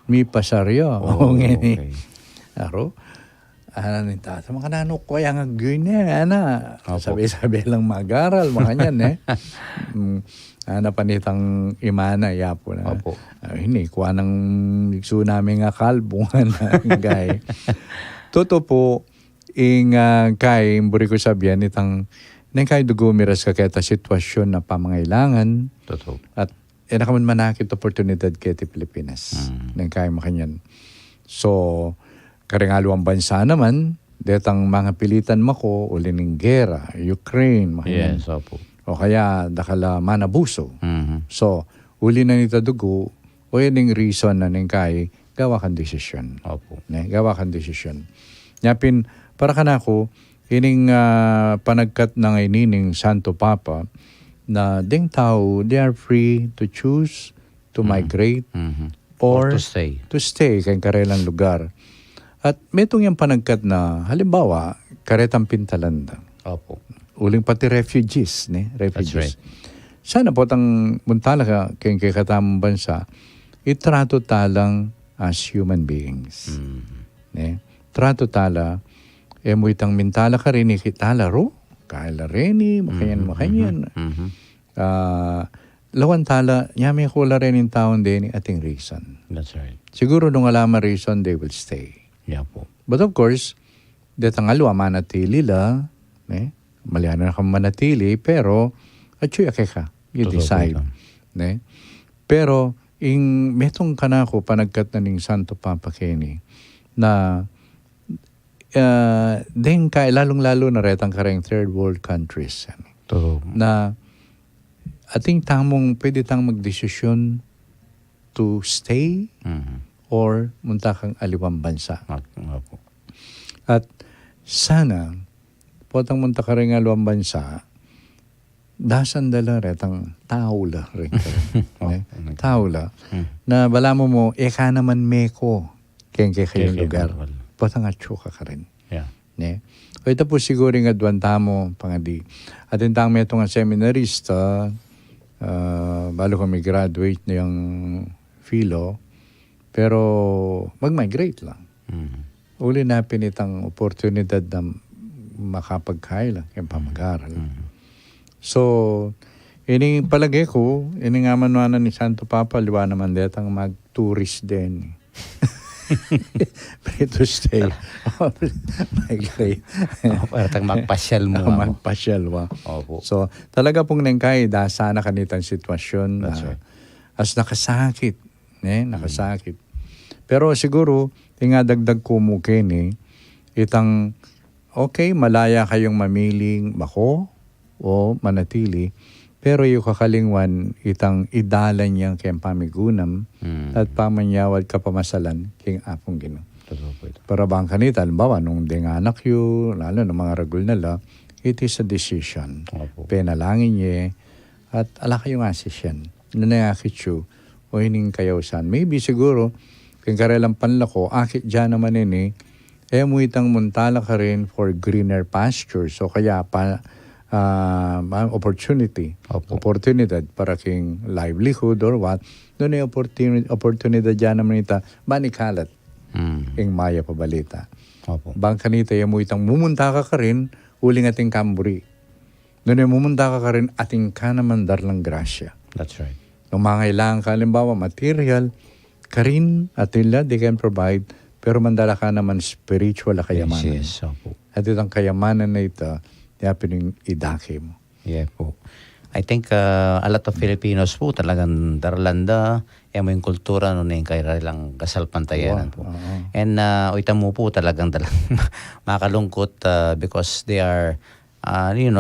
may pasaryo. Okay. Aro? ni tata, makanano ko kaya nga ganyan, ana. Opo. Sabi-sabi lang magaral, makanyan eh. Ana panitang imana, yapo na. Opo. Hindi, kuha ng ikso namin nga kalbungan na gay. Totoo po, kay, buri ko sabihan, itang, nang kay dugo miras ka kaya sitwasyon na pamangailangan, Totoo. at nakaman manakit oportunidad kaya ti Pilipinas. Nang kaya makanyan. So, karingaluang bansa naman, detang mga pilitan mako, uli ng gera, Ukraine, makanyan. Yes, opo. O kaya, dakala manabuso. Mhm. So, uli na nita dugo, o yan yung reason na nang kaya, gawa kang desisyon. Opo. Gawa kang desisyon. Yapin, para ka na ako, ining panagkat ng inining Santo Papa, na ding tao, they are free to choose to migrate Mhm. or to stay. kay karelang lugar. At metong yung panagkat na, halimbawa, karetang Pintalanda. Opo. Uling pati refugees, right. refugees. Sana po tang muntala ka kay katamang bansa, itrato talang as human beings. Trato tala, mo itang mintala ka rin, ikitala ro, kaila rin, makanyan. Mhm. Lawan tala, nyami ko la rin yung taon din ating reason. That's right. Siguro nung alaman reason, they will stay. Yeah po. But of course, detang alwa manatili la, maliana na kang manatili, pero, atsuy ake ka, you Totoo po decide. ito. Pero, metong kanako, panagkat na ning Santo Papa Kenny, na, din ka, lalong-lalo na retang kareng third world countries, Totoo. na, ating tamong pwede tang magdesisyon to stay Mhm. or munta kang aliwang bansa. Opo. At sana, potang munta ka rin nga aliwang bansa, dasan dala retang tao la rin. Tao la. Na bala mo, eka naman meko, kaya kayong lugar. Potang atso ka rin. Yeah. O ito po siguro nga duwan tamo, pangadi. At intang may itong seminarista, balo kami graduate na yung philo, pero mag-migrate lang. Mhm. Uli na pinitang oportunidad na makapagkailang yung pamag-aral. So, ini palagay ko, ini nga manuana ni Santo Papa, liwa naman detang mag-tourist din. Pwede to stay. Migrate. Para tayong magpasyal mo. Magpasyal wa. Opo. So, talaga pong nangkay, sana kanitang sitwasyon na That's right. as nakasakit. Nakasakit. Pero siguro, nga dagdag ko mo itang, okay, malaya kayong mamiling mako o manatili, pero yung kakalingwan, itang idalan niyang kayang pamigunam at pamanyawad ka pamasalan king apong Ginoo. Totoo po ito. Para bang kanita, halimbawa, nung dinganak yun, lalo ng mga ragul nila, it is a decision. Opo. Penalangin niya, at ala kayong asisyan. Nanayakit siyo, o hining kayaw saan. Maybe siguro, kung karelang panlako, akit dyan naman ini, mo itang muntala ka rin for greener pastures. So kaya pa, opportunity. Opo. Oportunidad para king livelihood or what. Doon ay oportunidad dyan naman ita, banikalat, ing maya pabalita. Opo. Bang kanita mo itang mumunta ka rin, uling ating kamburi. Doon ay mumunta ka rin, ating ka naman darlang grasya. That's right. Kung mangailangan ka, halimbawa, material, karin at nila, they can provide, pero mandala ka naman spiritual na kayamanan. Yes, opo. At itong kayamanan na ito, yapin idake mo. Yeah po. I think a lot of Filipinos po talagang daralanda, mo yung kultura nun yung kaya lang kasalpantayanan po. And oita mo po talagang makalungkot because they are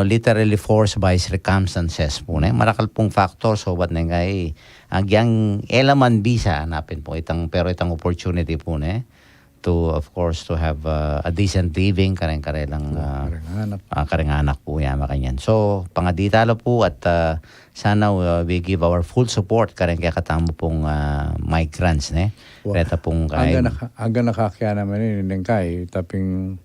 literally forced by circumstances po. Marakal pong factor so what na ngay agyang elaman bisa hanapin po pero itang opportunity po to of course to have a decent living karenganak po yan makanyan. So pangaditalo po at sana we give our full support kaya katamo pong migrants reta pong kay Aga nakakaya naman yun, kay taping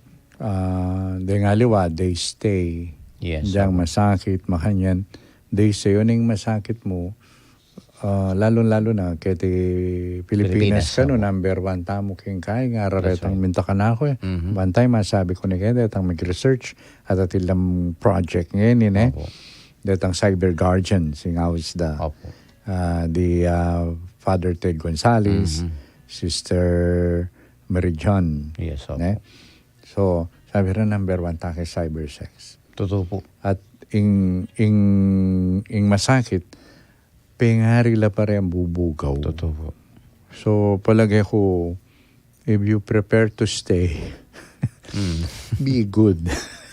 dengaliwa, they stay. yes Diyan masakit, makanyan. They say, yun yung masakit mo, lalo-lalo na kiti Pilipinas Pilipinas, kano number 1 tamo king kay nga raretang mintakan ako Bantay masabi ko ni kaya detang mag-research at atilam project ngayon eh. Opo. Detang cyber guardian singawis da. Opo. Father Ted Gonzales, Sister Mary John. Yes, opo. Ne? So, sabi rin number 1 take cyber sex. Totoo po. At ing masakit, pengari la pa rin bubugaw. Totoo po. So, palagay ko, if you prepare to stay, be good.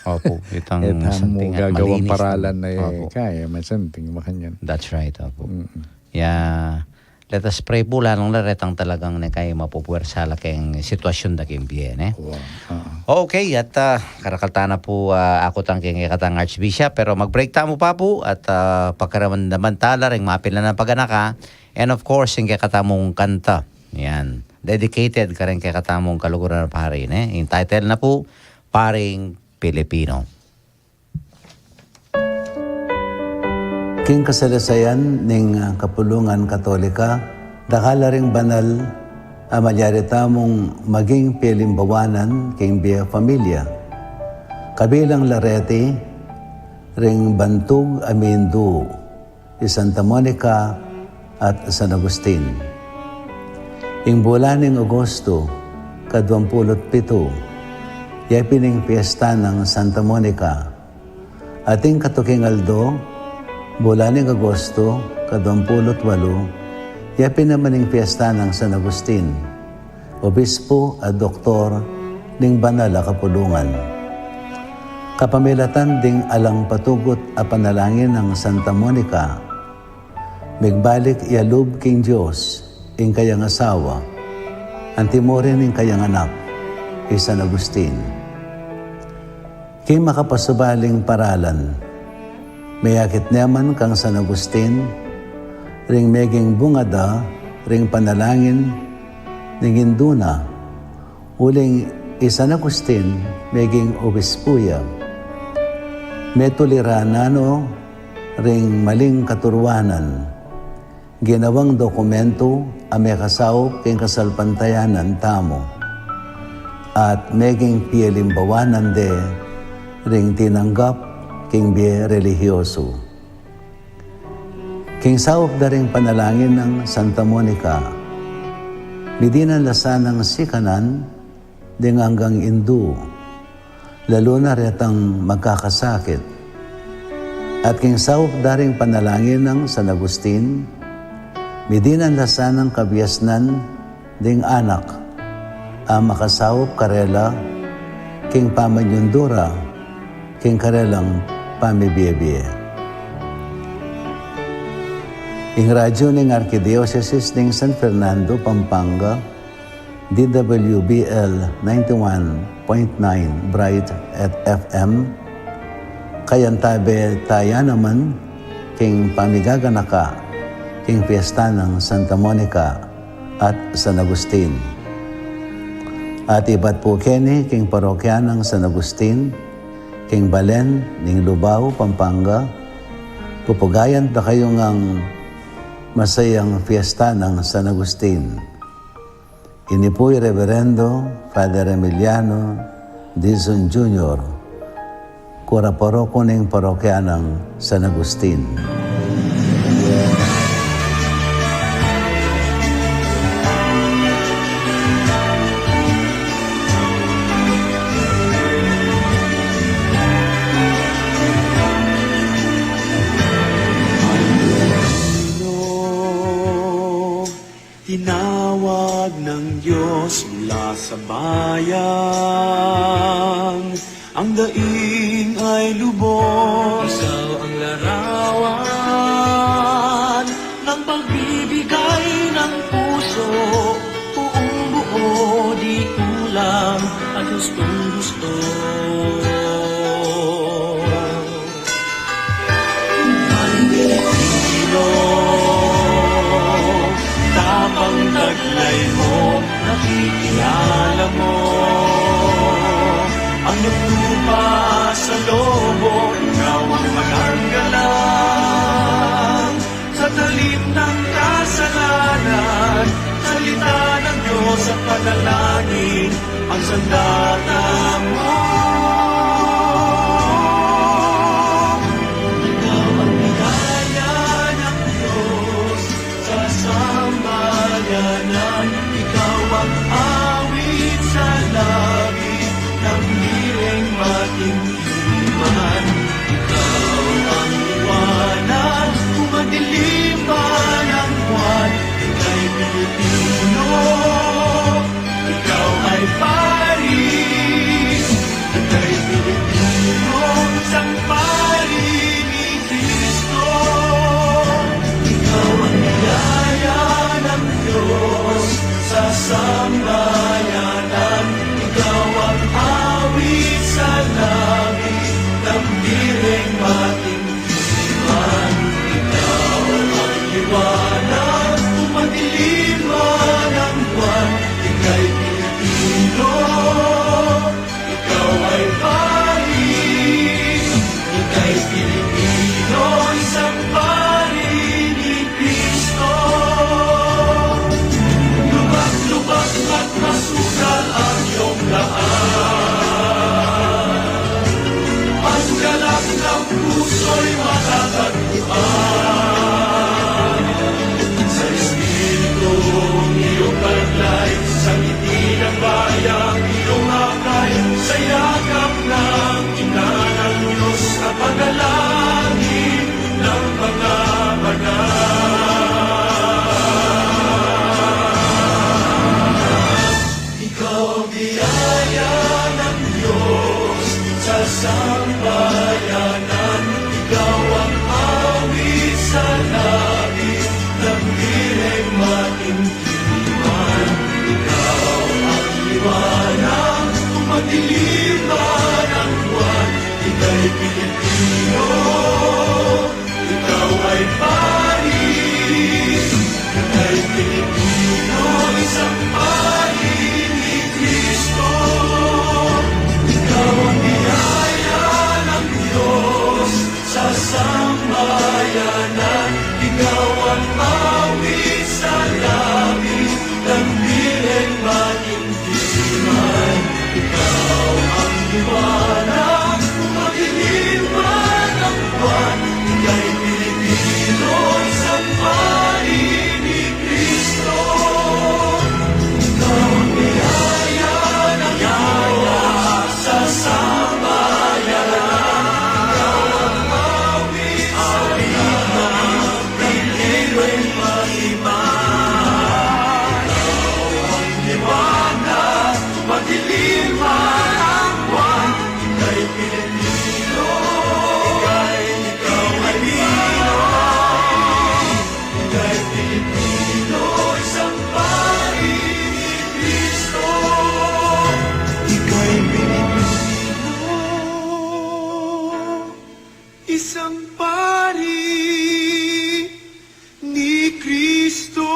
Opo. Itang Mo something gagawang malinis paralan na Opo. kaya, masanting makanyan. That's right, opo. Yeah. Let us pray po, lalong laretang talagang na kayo mapupuwersa laking sitwasyon na kimbiyen, eh. Wow. Okay, at karakalta na po ako tang katang Archbishop, pero mag-break tamo pa po at pagkaraman naman tala rin mapil na ng paganaka. And of course, yung katamong kanta. Yan. Dedicated ka rin katamong kaluguran na parin, eh. Yung title na po, Paring Pilipino. King kasalasayan ning Kapulungan Katolika, dakala ring banal amalyari tamong maging pilimbawanan king biya familia. Kabilang lareti, ring bantug amindu, Santa Monica at San Agustin. Ing bulaning Agosto, ka-27, yapining piyesta ng Santa Monica. Ating katuking Aldo, bulaning Agosto, ka-28, yapin naman ang piyesta ng San Agustin, obispo at doktor ning banal a Kapulungan. Kapamilatan ding alang patugot a panalangin ng Santa Monica, migbalik ialub king Diyos, ing kayang asawa, antimorin ing kayang anak, San Agustin. King makapasubaling paralan, mayakit naman kang San Agustin, ring meging bungada, ring panalangin, ning induna, uling San Agustin, meging obispuya. Metuliranano, ring maling katurwanan, ginawang dokumento, amekasaw king kasalpantayanan tamo, at meging pielimbawanan de, ring tinanggap, king biye religyoso. King sawop na rin panalangin ng Santa Monica, bidinan lasan ng sikanan, ding hanggang indu, lalo na retang magkakasakit. At king sawop na rin panalangin ng San Agustin, bidinan lasan ng kabiasnan, ding anak, ang makasawop karela, king pamanyundura, king karelang pamibiye-biye. Ing radyo ning Arkidiocese ning San Fernando, Pampanga, DWBL 91.9 Bright at FM, kayantabe taya naman, king pamigaganaka, king piyesta ng Santa Monica at San Agustin. At iba't po keni, king parokya ng San Agustin, king Balen, ning Lubao, Pampanga, pupugayan na kayo ngang masayang fiesta ng San Agustin. Ini po'y Reverendo Father Emiliano Dizon Jr., kuraporoko ning parokya ng San Agustin. Tinawag ng Diyos mula sa bayan, ang daing ay lubos. Ikaw ang larawan ng pagbibigay ng puso, buong buo, di kulang at gustong gusto. Ang Pilipino, ang taglay mo, nakikilala mo ang naglupa sa lobo, ikaw ang maganggalang sa talim ng sandata mo. Ikaw ang biyaya ng Diyos sa sambayanan. Ikaw ang awit sa langit ng hiling matintiman. Ikaw ang liwanag kung madilim man ang buwan. Ika'y Pilipino, ikaw ay Paris. Ika'y Pilipino, isang pari ni Cristo. Ikaw ang biyaya ng Diyos sa sambayanan. Ikaw ang awit sa langit ng hiling matintiman. Ikaw ang liwanag kung madilim man ang buwan. Ika'y Pilipino, ikaw ay Paris. Ika'y Pilipino, isang pari ni Cristo. Lubak-lubak at masukal ang iyong daan. Ang galak ng puso'y matatagpuan. Sa Espiritu, iyong taglay, sa ngiti ng bayang iyong akay, sa yakap ng ina ng Diyos at panalangin ng mga banal. Ikaw ang biyaya ng Diyos sa sambayanan. Ikaw ang awit sa langit ng hiling matintiman. Ikaw ang liwanag kung madilim man ang buwan. Ika'y Pilipino, ikaw ay Paris. Ika'y Pilipino, isang pari ni Cristo. Ikaw ang biyaya ng Diyos sa sambayanan. Ikaw ang awit sa langit ng hiling matintiman. Ikaw ang liwanag kung madilim man ang buwan. Ika'y Pilipino, isang pari ni Cristo. Ikaw ang biyaya ng Diyos sa sambayanan. Ikaw ang awit sa langit ng hiling matintiman. Ikaw ang liwanag kung madilim man ang buwan. Ika'y Pilipino, ikaw ay Pinoy. Ika'y Pilipino, isang pari ni Cristo. Ika'y Pilipino, isang pari ni Cristo.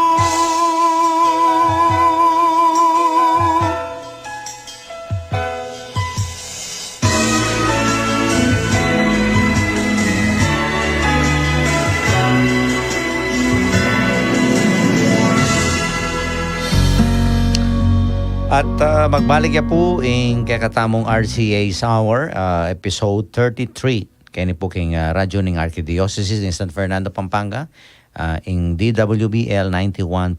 At magbalik ya po in kakatamong RCA Hour, episode 33. Kaya po king radyo ng Archdiocese in San Fernando, Pampanga, in DWBL 91.9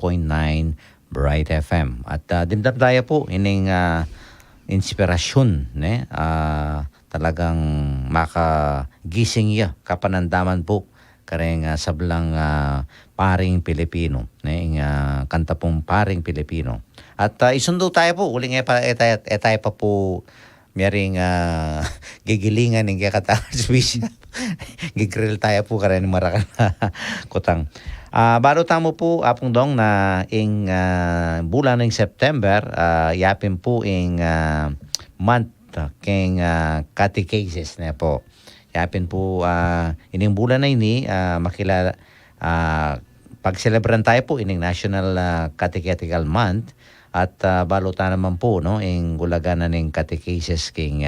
Bright FM. At dimdam tayo po ining inspirasyon, talagang makagising ya kapanandaman po kareng sablang paring Pilipino, kanta pong paring Pilipino. At isundo tayo po, uling tayo pa po miyaring gigilingan ng kakatakas Bishop. Gigrill tayo po kareng marakal kutang. Baro tamo po apong dong na ing bulan ng September, yapin po ing month king catechesis na po. Yapin po ining bulan na ini makilala pag-celebran tayo po ining National Catechetical Month at balutan naman po no ing gulaganan ning catechesis king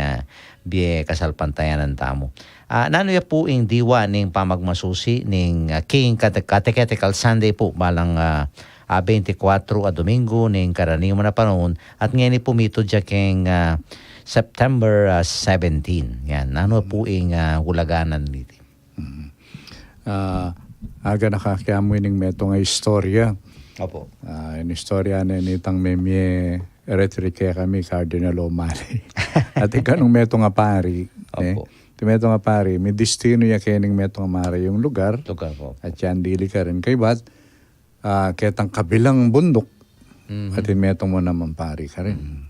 biye kasalpantayanan tamo. Nano ya po ing diwa ning pamagmasusi ning king Catechetical Sunday po balang 24 a Domingo ning karaniwan na panahon at ngayon pumito dya keng September 17. Yan, ano po ing hulaganan nito? Aga nakakiamoy ning meto nga istorya. Opo. Yung istorya na nitang memye eretrike kami Cardinal O'Malley. At ikanong meto nga pari. Opo. Meto nga pari, may destino ya kening meto nga mari yung lugar. Lugar po. At yan dili ka rin kay bat. Ketang kabilang bundok. At metong mo naman pari ka rin.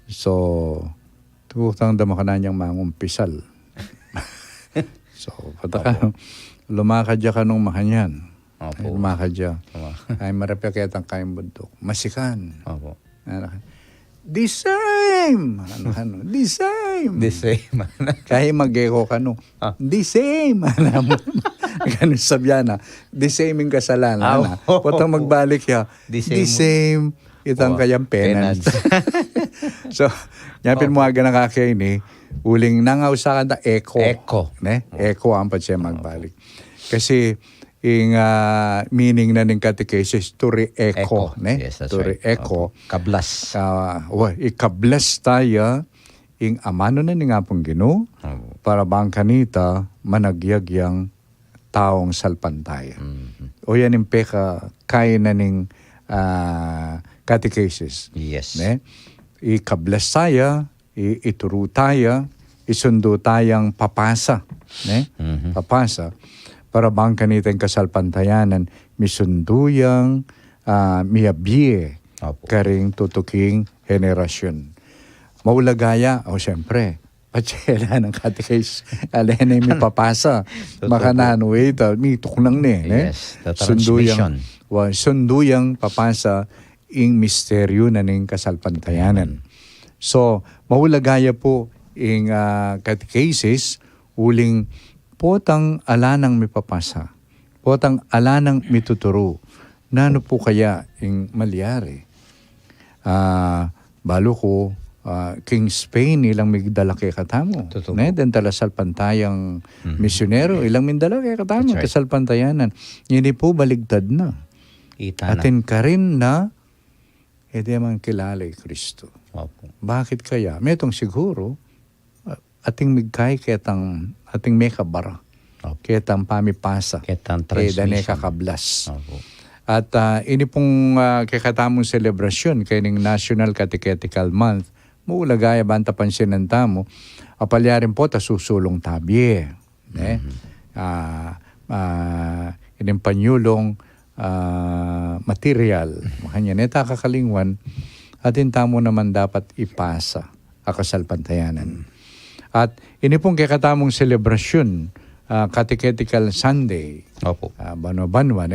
So, tukutang dama ka na niyang mangumpisal. So, pataka, lumakad ya ka nung makanyan. Opo. Ay, lumakad ya. Ay marapya ketang kayang bundok. Masikan. Opo. The same! The same! The same. Kaya mag-echo ka no. The same! Alam mo. Ganun sabihan na. The same yung kasalanan. Potang magbalik ya. The The same. same. Itang kayang penance. So, yapin mo aga nakakain uling nangaw sa kanta, echo. Echo. Echo ang pa siya magbalik. Kasi, yung meaning na ng catechesis, to re-echo. Yes, that's to right. re-echo. Kablas. Ikablas tayo, yung amano na nga pong Ginoo, para bang kanita, managyagyang taong salpantaya. O yan yung peka, kaya na ng catechesis. Yes. Ikablas tayo, ituro tayo, isundo tayang papasa. Papasa. Para bang kanitang kasalpantayanan, misunduyang miyabye karing tutuking henerasyon. Maulagaya, siyempre, patsela ng katikais, alena yung mipapasa. Makanano, mitok lang Yes, the transmission. Sunduyang papasa ing misteryo na ning kasalpantayanan. So, maulagaya po ing catechesis, uling potang alanang mipapasa, potang alanang mituturo. Nano po kaya ing malyari? Balo ko, King Spain ilang migdala kay katamo. Den talasal pantayang misyonero, ilang mindala kay katamo. Right. Tasal pantayanan. Hindi po baligtad na. Atin ka rin na, hindi man kilala Kristo. Bakit kaya? Metong siguro, ating migkay ketang ating mekabara. Ketang pamipasa. Ketang transmission. Dane kakablas. At ini pong kakatamong selebrasyon kayong National Catechetical Month, muulagaya banta pansinan tamo, apalyarin po ta susulong tabye. Ining panyulong material. Makanya neta kakalingwan, atin tamo naman dapat ipasa akasalpantayanan. At ini pong kakatamong selebrasyon, Catechetical Sunday. Opo. Banwa-banwa,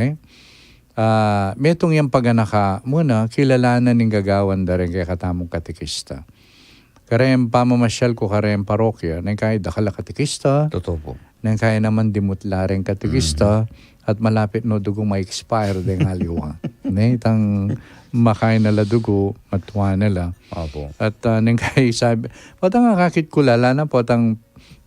metong yung paganaka muna, kilalanan ng gagawan da rin kakatamong katekista. Karayang pamamasyal ko karayang parokya, nang kaya dakala katekista, Totoo po. nang kaya naman dimutla rin katekista, at malapit no dugo ma-expire din aliwa. Itang makain nala dugo, matuwa nila. Opo. At nang kaya sabi, potang kakit ko lala na, potang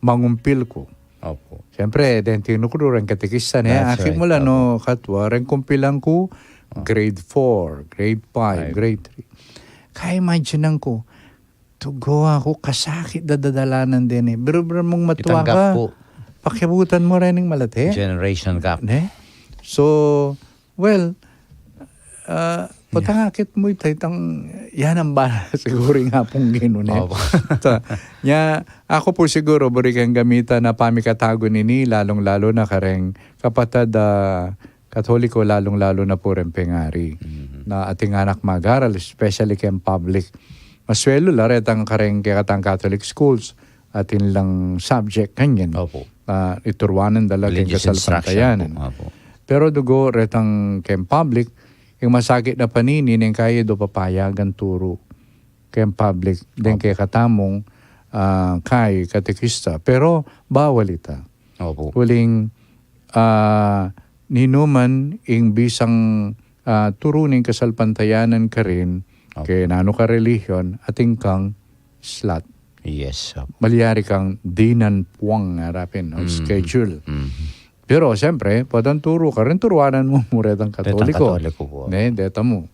mangumpil ko. Opo. Siyempre, den tinukuro rin katekista niya. That's Akin right. mula no, katwa, rin kumpilang ko, grade 4, grade 5, grade 3. Kaya imaginean ko, tugo ako, kasakit dadadalanan din Pero mong matuwa Itanggap ka, po. pakibutan mo rin ng malate. Generation gap. So, well, patangakit mo itang yan ang bala siguro nga pong ginune. Ako po siguro burikan gamitan na pamikatago nini lalong-lalo na kareng kapatad Katoliko lalong-lalo na po rin pengari na ating anak mag-aral especially kay public. Maswelo laretang kareng katang Catholic schools atin lang subject kanyan. Opo. Iturwanan dalagang Religious kasalpantayanan. instruction po. Pero dugo retang kay public yung masakit na panini ng kaya do papayagan turo kay public din kay katamong kay katekista pero bawal ita. Opo. Huling ninuman ing bisang turuning kasalpantayanan ka rin kay nano ka relihiyon ating kang slot. Yes. Malyari kang dinan puwang harapin o schedule. Pero siyempre, padang turo ka rin, turuanan mo muretang Katoliko. Katoliko po. Ne, deta mo.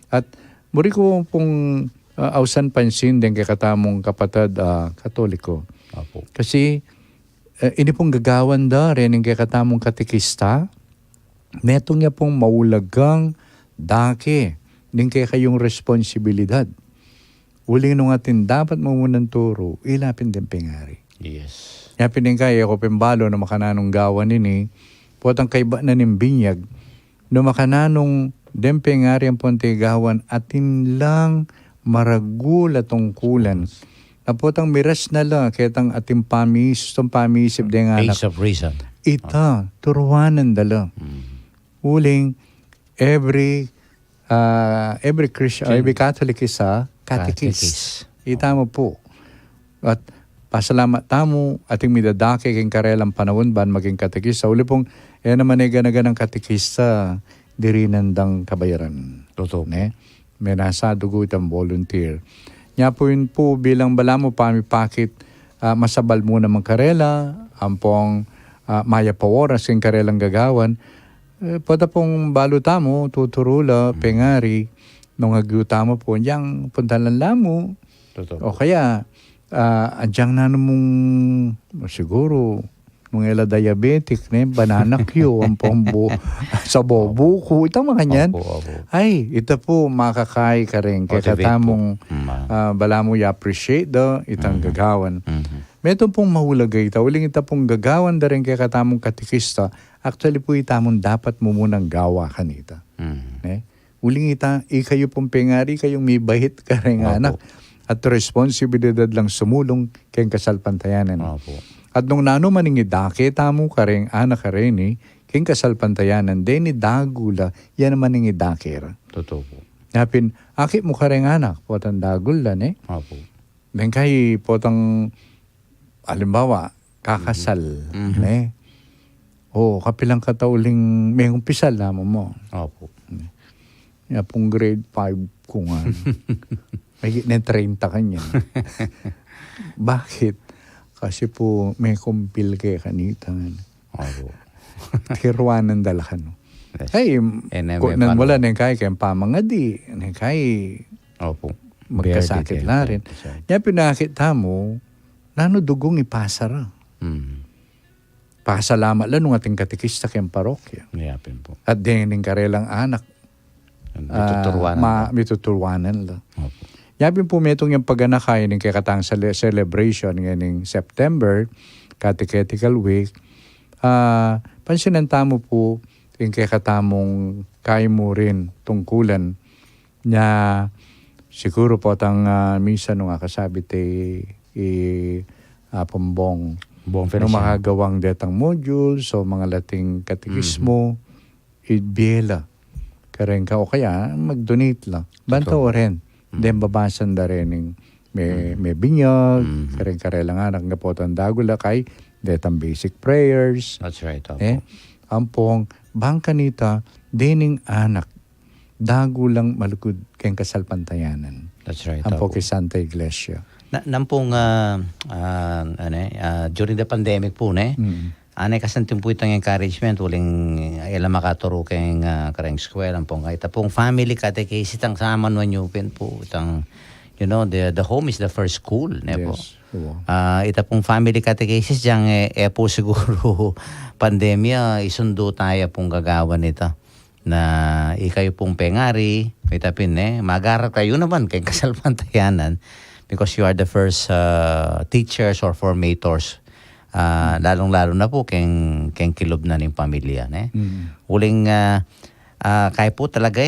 At muri ko pong ausan pansin din kay katamong kapatid Katoliko. Opo. Kasi ini pong gagawan da rin kay katamong katikista, netong niya pong maulagang dake din kay kayong responsibilidad. Uling nung atin dapat mo munang turo, ilapin din pingari. Yes. Kaya piningkay ako pimbalo na makananong gawan nini, potang kaiba na ning binyag, no makananong dempengari ang ponte gawan atin lang maragula tungkulan. Na potang miras na lang, ketang ating pamisip din nga Age of reason. ita, turuanan dala. Uling, every Christian, every Catholic isa, catechist. Ita mo po. At pasalamat tamo ating midadake keng karelang panahon ban maging katekista. Uli pong, naman ay ganaganang katekista, diri nandang kabayaran. Totoo. Ne? May nasa dugo itang volunteer. Nya po yun po bilang bala mo pamipakit, masabal mo naman karela, ampong maya paworas keng karelang gagawan, pada pong baluta mo, tuturula, pengari, nung agyuta mo po, yang puntalan lamo. Totoo. O kaya, adyang na namong, siguro, nung ela diabetic, banana Q, ang pombo, sa bobo ko, ito mga kanyan. Opo. Ay, ito po, makakay ka rin. Kaya Motivate katamong, po. bala mo i-appreciate itang gagawan. Meron pong mahulagay ita. Uling ita pong gagawan da rin kaya katamong katikista. Actually po itamong dapat mo munang gawa kanita. Uling ita, kayo pong pengari, kayong may bahit ka rin anak. At responsibilidad lang sumulong kayong kasalpantayanan. Opo. At nung nano maningidake, tamo ka rin, anak ka rin kayong kasalpantayanan, deni dagula, yan naman ningidake ra. Totoo po. Napin, akit mo ka rin anak, potang dagula, Opo. then kay potang, alimbawa, kakasal, kapilang katauling may umpisal naman mo. Opo. Yan pong grade 5 ko nga. May 30 kanya. Bakit? Kasi po may kumpil kay kanita. Opo. Tiruanan dalakan. Yes. Ay, may nan wala nang kay pamangadi, nang kay Opo. magkasakit na rin. Yan pinakita mo, nano dugong ipasara. Pasalamat lang nung ating katikista kayong parokya. Yapin po. At din karelang anak, mituturwanan lang. Opo. Yapin po metong yung paganakay ng kakatang celebration ng September, Catechetical Week. Pansinan tamo po yung kakatamong kaya mo rin tungkulan na siguro po tang misa nung akasabi Pombong. Buong Nung makagawang detang modules o mga lating katekismo, idbiela. Karen ka o kaya mag-donate lang. Banta o rin. Then babasan da rin may binyag, karen-kare lang anak nga po ang dagula kay detang basic prayers. That's right. Opo. Ampong bangka nita, dining anak, dagulang malugod kayong kasalpantayanan. That's right. Ampo Opo. kay Santa Iglesia. Nampong during the pandemic po, anay kasantin po itong encouragement, uling ila makaturo kayong kareng eskwela pong kahit pong family catechesis itang sama nyo nyupin po itang the home is the first school po. Yes. Oo. Ita pong family catechesis diyang po siguro pandemya isundo tayo pong gagawa nito na ikayo pong pengari itapin mag-aral kayo naman kay kasalpantayanan because you are the first teachers or formators. Lalong-lalo na po keng kilob na ng pamilya. Uling kaya po talaga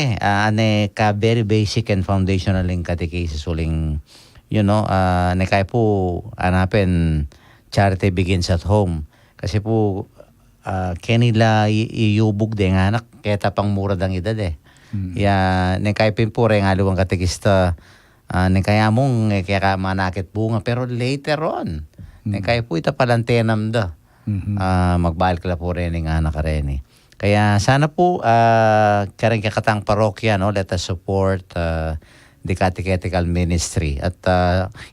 ane ka very basic and foundational in catechesis uling kaya po hanapin charity begins at home. Kasi po kanila iubog din anak kaya tapang mura dang edad kaya po rin aliwang katekista kaya mong kaya ka manakit bunga pero later on kaya po ita palantenam da. Magbalik ka po rin ng anak ka rin. Kaya sana po kareng kakatang parokya, let us support the catechetical ministry. At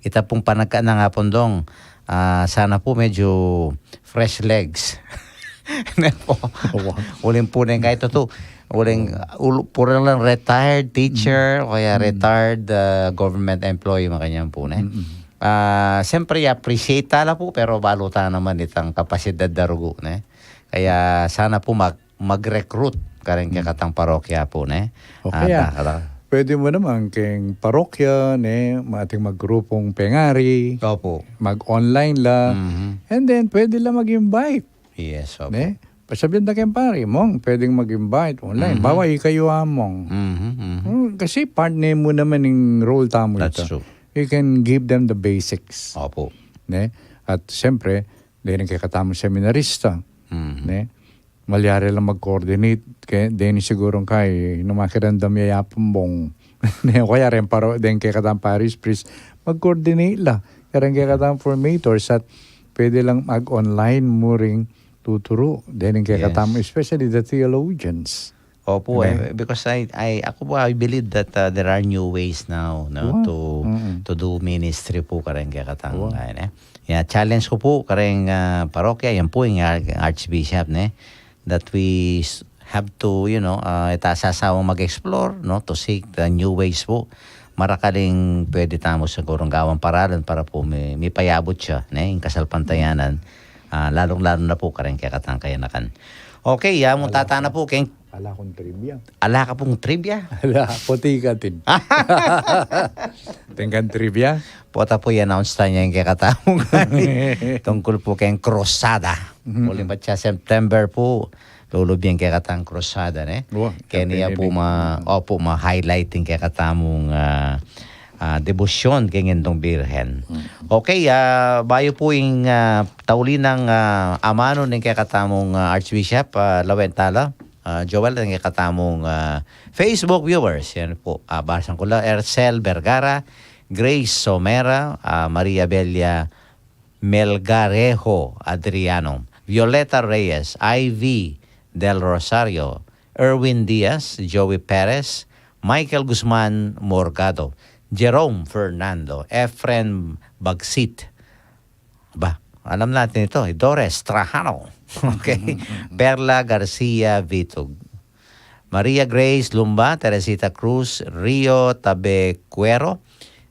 ita pong panagka na nga pondong, sana po medyo fresh legs. po. Uling po na kahit ito. Uling, puro lang retired teacher o kaya retired government employee mga kanyang po na. Siyempre, appreciate tala po pero baluta naman itang kapasidad darugo na. Kaya sana po mag-recruit karing kakatang parokya po na. Okay, pwede mo naman keng parokya, ating maggrupong pengari, Opo. mag-online la, and then pwede lang mag-invite. Yes, opo. Pasabihin na kayong pare, mong pwedeng mag-invite online. Bawa kayo among. Kasi partner mo naman yung role tamo That's ito. true. You can give them the basics. Opo. At siyempre, dahil kakatamo seminarista. Malyari lang mag-coordinate. Dahil sigurong kay numakirandam yayapong bong. Kaya rin paro, dahil kakatamo parish priest, mag-coordinate la. Kaya rin kakatamo formators at pwede lang mag-online mo ring tuturo. Dahil kakatamo, especially the theologians. Opo, because I believe that there are new ways now to do ministry po kareng kakatang. Yeah, challenge ko po kareng parokya, yan po yung Archbishop that we have to, itasasawang mag-explore, to seek the new ways po. Marakaling pwede tamo sa gurong gawang paralan para po may payabot siya, yung kasalpantayanan, lalong-lalo na po kareng kakatang kayanakan. Okay, mo tatana po keng Ala kong trivia. ala ka pong trivia. Ala, puti ka din. Tingkan trivia. Pota po i-announce tayo yung kakatamong tungkol po kayong krusada. Uling ba siya September po, lulubyan kakatang krusada. Kaya niya po ma-highlighting kakatamong debosyon kay Ngintong Birhen. Okay, bayo po yung taulinang amano ng kakatamong Archbishop Lawentala. Joel, ang katamong Facebook viewers. Yan po. Basan ko lang. Ercel Vergara, Grace Somera, Maria Belia Melgarejo Adriano, Violeta Reyes, Ivy Del Rosario, Erwin Diaz, Joey Perez, Michael Guzman Morgado, Jerome Fernando, Efren Bagsit. Alam natin ito. Doris Trajano. Okay. Perla Garcia Vitug. Maria Grace Lumba, Teresita Cruz, Rio Tabecuero,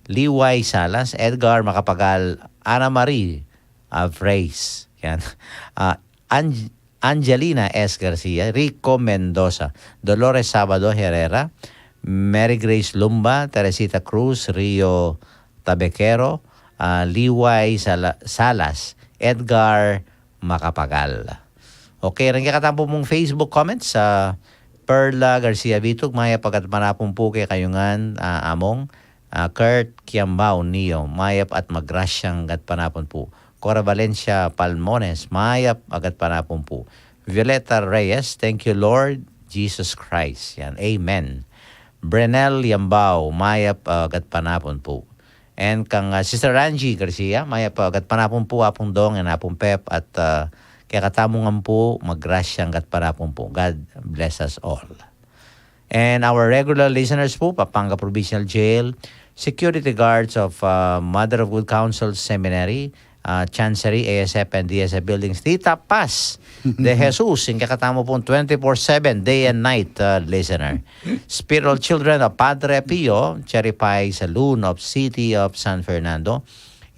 Liway Salas, Edgar Macapagal, Ana Marie Freis. Yan. Angelina S. Garcia, Rico Mendoza, Dolores Sabado Herrera, Mary Grace Lumba, Teresita Cruz, Rio Tabequero, Liway Salas, Edgar Macapagal. Okay, rin kakatampo mong Facebook comments sa Perla Garcia Vitug, maya pagkat manapong po kay kayungan among Kurt Kiambao Neo, mayap at magrasyang gat panapon po. Cora Valencia Palmones, mayap agat panapon po. Violeta Reyes, thank you Lord Jesus Christ. Yan, amen. Brenel Yambao, mayap agat panapon po. And kang Sister Angie Garcia, mayap agat panapon po apong dong and apong pep at kaya katamungan po magrasyang gat panapon po. God bless us all. And our regular listeners po, Pampanga Provincial Jail, security guards of Mother of Good Counsel Seminary, Chancery, ASF and DSF buildings. Tita Paz de Jesus, yung kakatamo pong 24/7, day and night listener. Spiritual Children of Padre Pio, Cherry Pie Saloon of City of San Fernando,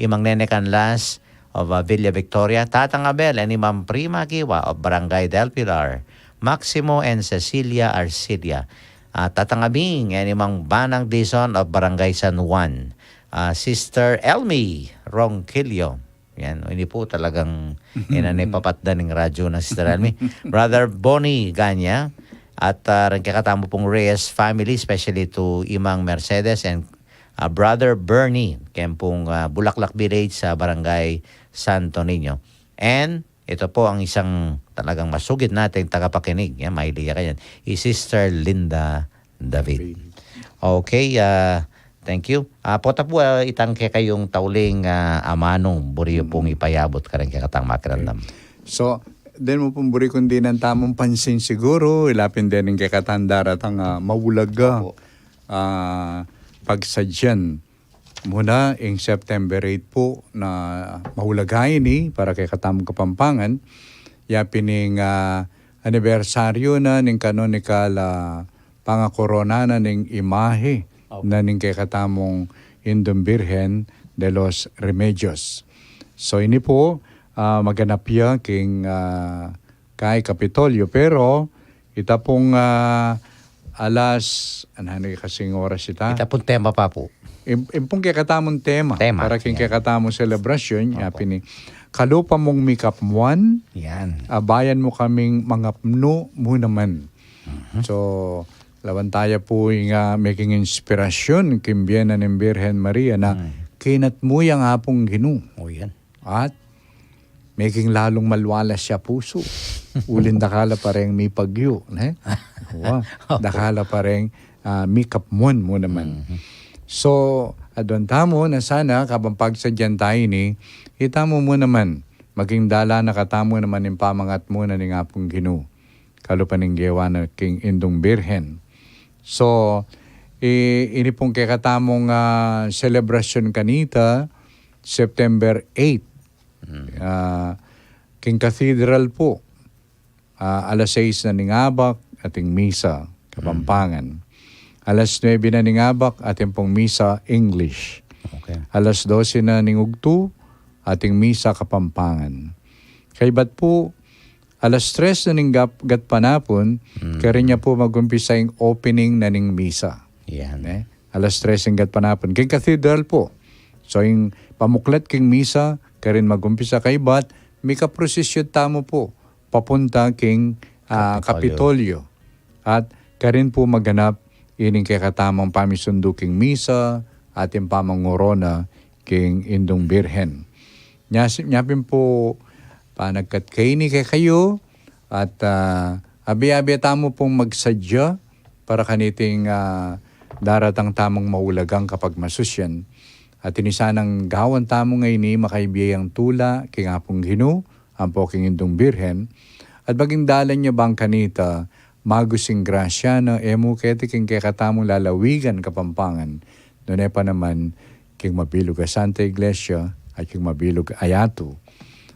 Imang Nene Canlas of Villa Victoria, Tatang Abel and Imam Prima Kiwa of Barangay Del Pilar, Maximo and Cecilia Arcilia, Tatang Abing and Imang Banang Dizon of Barangay San Juan, Sister Elmi Ronquillo. Yan, hindi po talagang inanipapatda ng radyo ng Sister Elmi. Brother Bonnie Ganya at rin kakatamo pong Reyes family, especially to Imang Mercedes and Brother Bernie, kaya pong Bulaklak Village sa Barangay Santo Niño. And ito po ang isang talagang masugid nating tagapakinig. Yan, mailiya ka yan. Sister Linda David. Okay, thank you. Pota po itangke kayong tauling amanong buriyo pong ipayabot ka rin kakatang makirandam. So, din mo pong buri kundi ng tamang pansin siguro, ilapin din ng kakatandara at ang mawulaga pagsadyan. Muna, in September 8 po na mahulagayin para kay katamang Kapampangan, yapining anibersaryo na ning canonical pangakorona na ning imahe na ning kay katamong Indong Birhen de los Remedios. So ini po maganap ya king kay Kapitolyo, pero ita pong alas ano kasing oras ita? Ita pong tema pa po. Impong kay katamong tema para king kay katamong selebrasyon yapini kalupa mong mikapmuan. Yan. Abayan mo kaming mga pno mo naman. So, lawantaya po yung making inspirasyon kimbiyanan ng Birhen Maria na kinat mo yung hapong Ginoo. O yan. At making lalong malwalas siya puso. Ulin dakala pareng may pagyo. Dakala pareng mikapmuan mo naman. So, adon tamo na sana kabang pagsadyan tayo ni itamo mo naman, maging dala na katamo naman yung pamangat mo na ng apong Ginoo. Kalupan ng gewa na King Indong Birhen. So, ini pong kakatamong celebration kanita, September 8. King Cathedral po, alas 6 na ningabak ating misa, Kapampangan. Alas 9 na ningabak ating pong misa, English. Okay. Alas 12 na ningugto, ating misa Kapampangan. Kay ba't po, alas 3 na ning gatpanapon, kaya niya po mag-umpisa yung opening na ning misa. Yan. Alas 3 ng gatpanapon. King Cathedral po. So yung pamuklat king misa, kaya rin mag-umpisa kay ba't, may kaprosesyon tamo po, papunta king Kapitolyo. At kaya rin po maganap, ining kay katamang pamisundo king misa, ating pamangorona king Indong Birhen. Nyapin po nagkatkay kay kayo at abi-abi tamo pong magsadya para kaniting daratang tamang maulagang kapag masusyan. At inisanang gawan tamo ngayon ni makaibiyang tula king apong Ginoo, ang po king Indong Birhen. At baging dalan niya bang kanita magusing grasya na emo kete king kay katamong lalawigan Kapampangan. Doon pa naman king mabilog a Santa Iglesia at king mabilog Ayato.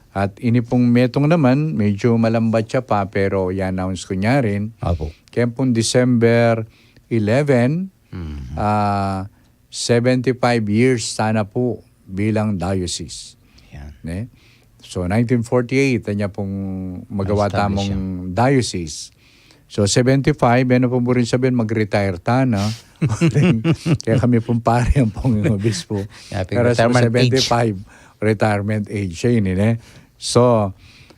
At ini pong metong naman, medyo malambat siya pa, pero i-announce ko niya rin. Opo. Kaya pong December 11, 75 years sana po bilang diocese. Yan. So 1948, niya pong magawa tamong diocese. So 75, ano po mo rin sabihin, mag-retire ta na. Kaya kami pong pari ang pong obispo. Pero sa 75, retirement age siya yun. So,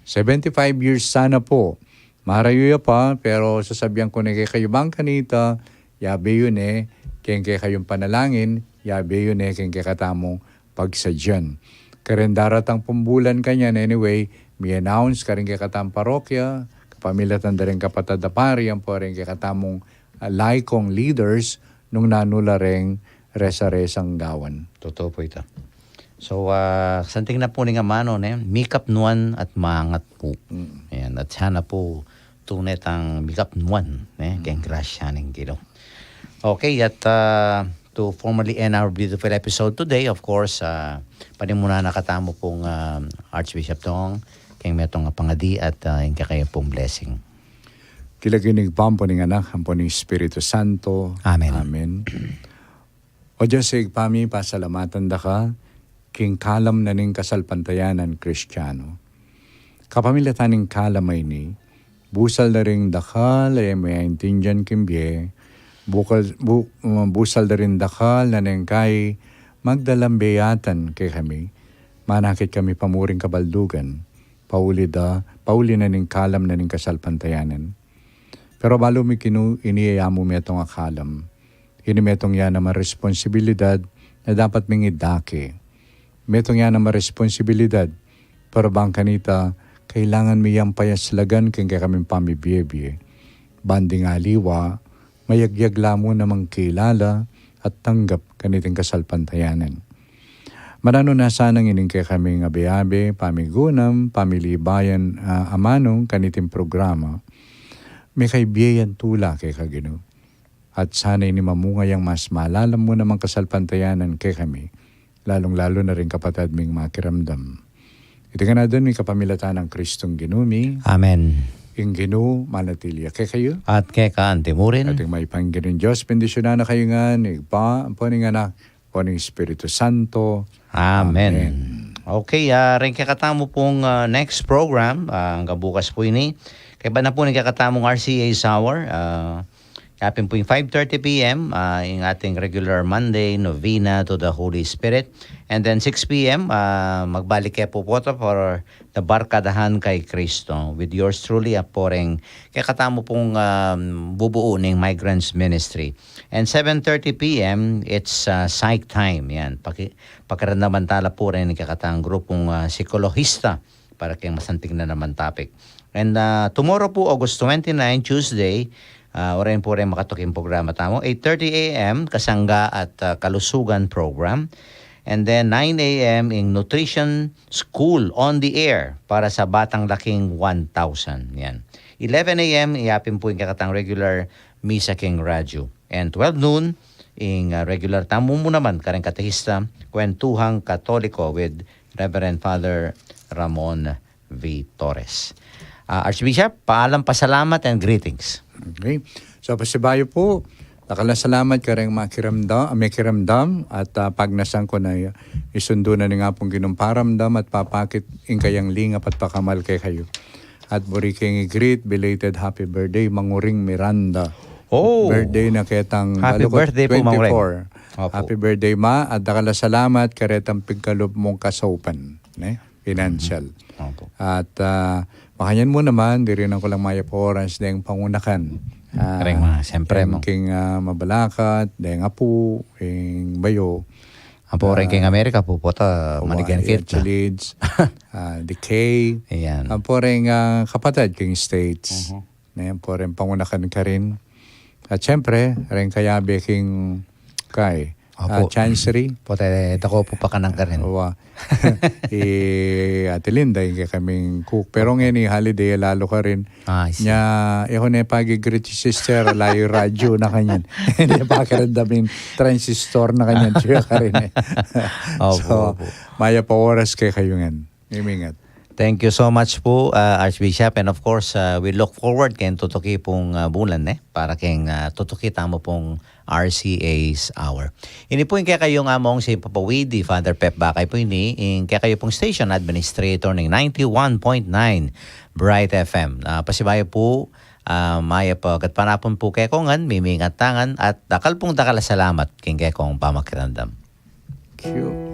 75 years sana po. Marayo pa, pero sasabihan ko na kayo bang kanita, yabe yun kaya kayong panalangin, yabe yun kaya katamong pagsadyan. Karen daratang pumbulan kanyan anyway, may announce karing kaya katamong parokya, kapamilatan da rin kapatadapari, ang po rin kaya katamong laikong leaders nung nanula rin resa-resang gawan. Totoo po ito. So, santing na po nga mano, mikap nuan at mangat po. Ayan, at sana po tunet ang mikap nuan, kayang grasya ng Ginoo. Okay, at to formally end our beautiful episode today, of course, panimuna nakatamo pong Archbishop Tong, kayang metong pangadi at yung kakayo pong blessing. Kilaginig pampo ng anak, ang po ng Espiritu Santo. Amen. Amen. O Diyos, pami, pasalamatan da ka, king kalam na ning kasalpantayanan Kristiyano. Kapamilatan ning kalamay ni, busal na ring dakal, ay may intindihan kimbye, busal na rin dakal na ning kay magdalambeyatan kay kami, manakit kami pamuring kabaldugan, pauli na ning kalam na ning kasalpantayanan. Pero balo mi iniyayamo metong akalam, metong yan naman responsibilidad na dapat mingidake. Metong yan naman responsibilidad para bang kanita kailangan miyang payaslagan kaya kaming pamibiyebye. Banding aliwa, mayagyag lamo namang kilala at tanggap kaniting kasalpantayanan. Manano na sanang ining kaya kaming abe-abe, pamigunam, pamilibayan amanong kaniting programa. May kaibiyayan tula kay Ginoo. At sana ini mamungayang mas malalam mo namang kasalpantayanan kay kami. Lalong-lalo na rin kapatid ming makiramdam. Ito nga na doon, may kapamilatan ng Kristong Ginumi, Amen. ing Ginu, manatilia kay kayo. At kay kaantimurin. Ating may Panginoon Diyos, bendisyonan na kayo nga, igpa, po ning anak, po ning Espiritu Santo. Amen. Okay, rin kakatamo pong next program, hanggang bukas po ini. Kaya ba na po nagkakatamong RCA Hour? Kapin po yung 5:30 p.m. Yung ating regular Monday novena to the Holy Spirit. And then 6 p.m. Magbalik kayo po po for the Barkadahan kay Kristo with yours truly po rin kakatamo pong bubuo ng Migrants Ministry. And 7:30 p.m. it's psych time. Yan. Pakiramdaman tala po rin kakatang grupong psikologista para kayong masanting na naman topic. And tomorrow po, August 29, Tuesday, orin po rin makatuking programa tamo. 8:30 a.m. Kasangga at Kalusugan program. And then 9 a.m. in Nutrition School on the air para sa Batang Laking 1,000. Yan. 11 a.m. iyapin po yung kakatang regular Misa King Radio. And 12 noon, in regular tamo mo naman, kareng katehista, Kwentuhang Katoliko with Reverend Father Ramon V. Torres. Archbishop, paalam, pasalamat and greetings. Okay. So, pasibayo po, nakalasalamat ka rin may kiramdam at pag nasang ko na isundo na ni nga pong ginumparamdam at papakit in kayang lingap at pakamal kay kayo. At buri kayong i-greet, belated happy birthday, Manguring Miranda. Oh! Birthday na ketang Happy birthday po, Mang Reng. 24. Happy birthday, Ma. At nakalasalamat ka retang pigkalob mong kasaupan. Financial. Opo. At makanyan mo naman, di rin ako lang maya po oras dahil pangunakan. Kareng mga, siyempre mo. King mabalakat, dahil apo, king bayo. Ang po rin kayong Amerika po po ta manigan kita. Leeds, Decay. Ayan. Ang po rin kapatid king States. Ngayon po rin pangunakan ka rin. At syempre, rin kayabi king kay. Chancery. Po tayo dako po pa kanang ka rin. Owa. Ate Linda, yung kaming cook. Pero ngayon, holiday, lalo ka rin. Nya, ako na pag-greet si sister, layo radyo na kanyan. Hindi pa karandamin transistor na kanyan. Siya ka rin. So, maya pa oras kay kayo nga. Imingat. Thank you so much po, Archbishop. And of course, we look forward kayong tutuki pong bulan para kayong tutuki tamo pong RCA's Hour. Ini po yung kaya kayong among si Papawidi, Father Pep Bakay po ini, yung kaya kayo pong station administrator ng 91.9 Bright FM. Pasibayo po, maya po, kat panapon po kaya kongan, mimingat tangan, at dakal pong salamat kaya kong pamakirandam. Cute.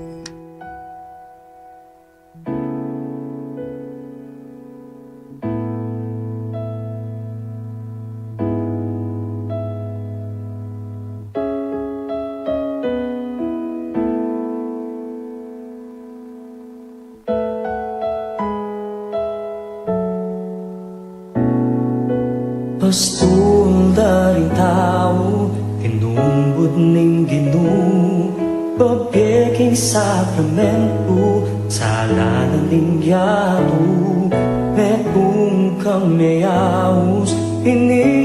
Pastol daring tao, tinumbod ning Ginoo, pagbeking sakramento, sala na ning yato, metong kang mayaos, ini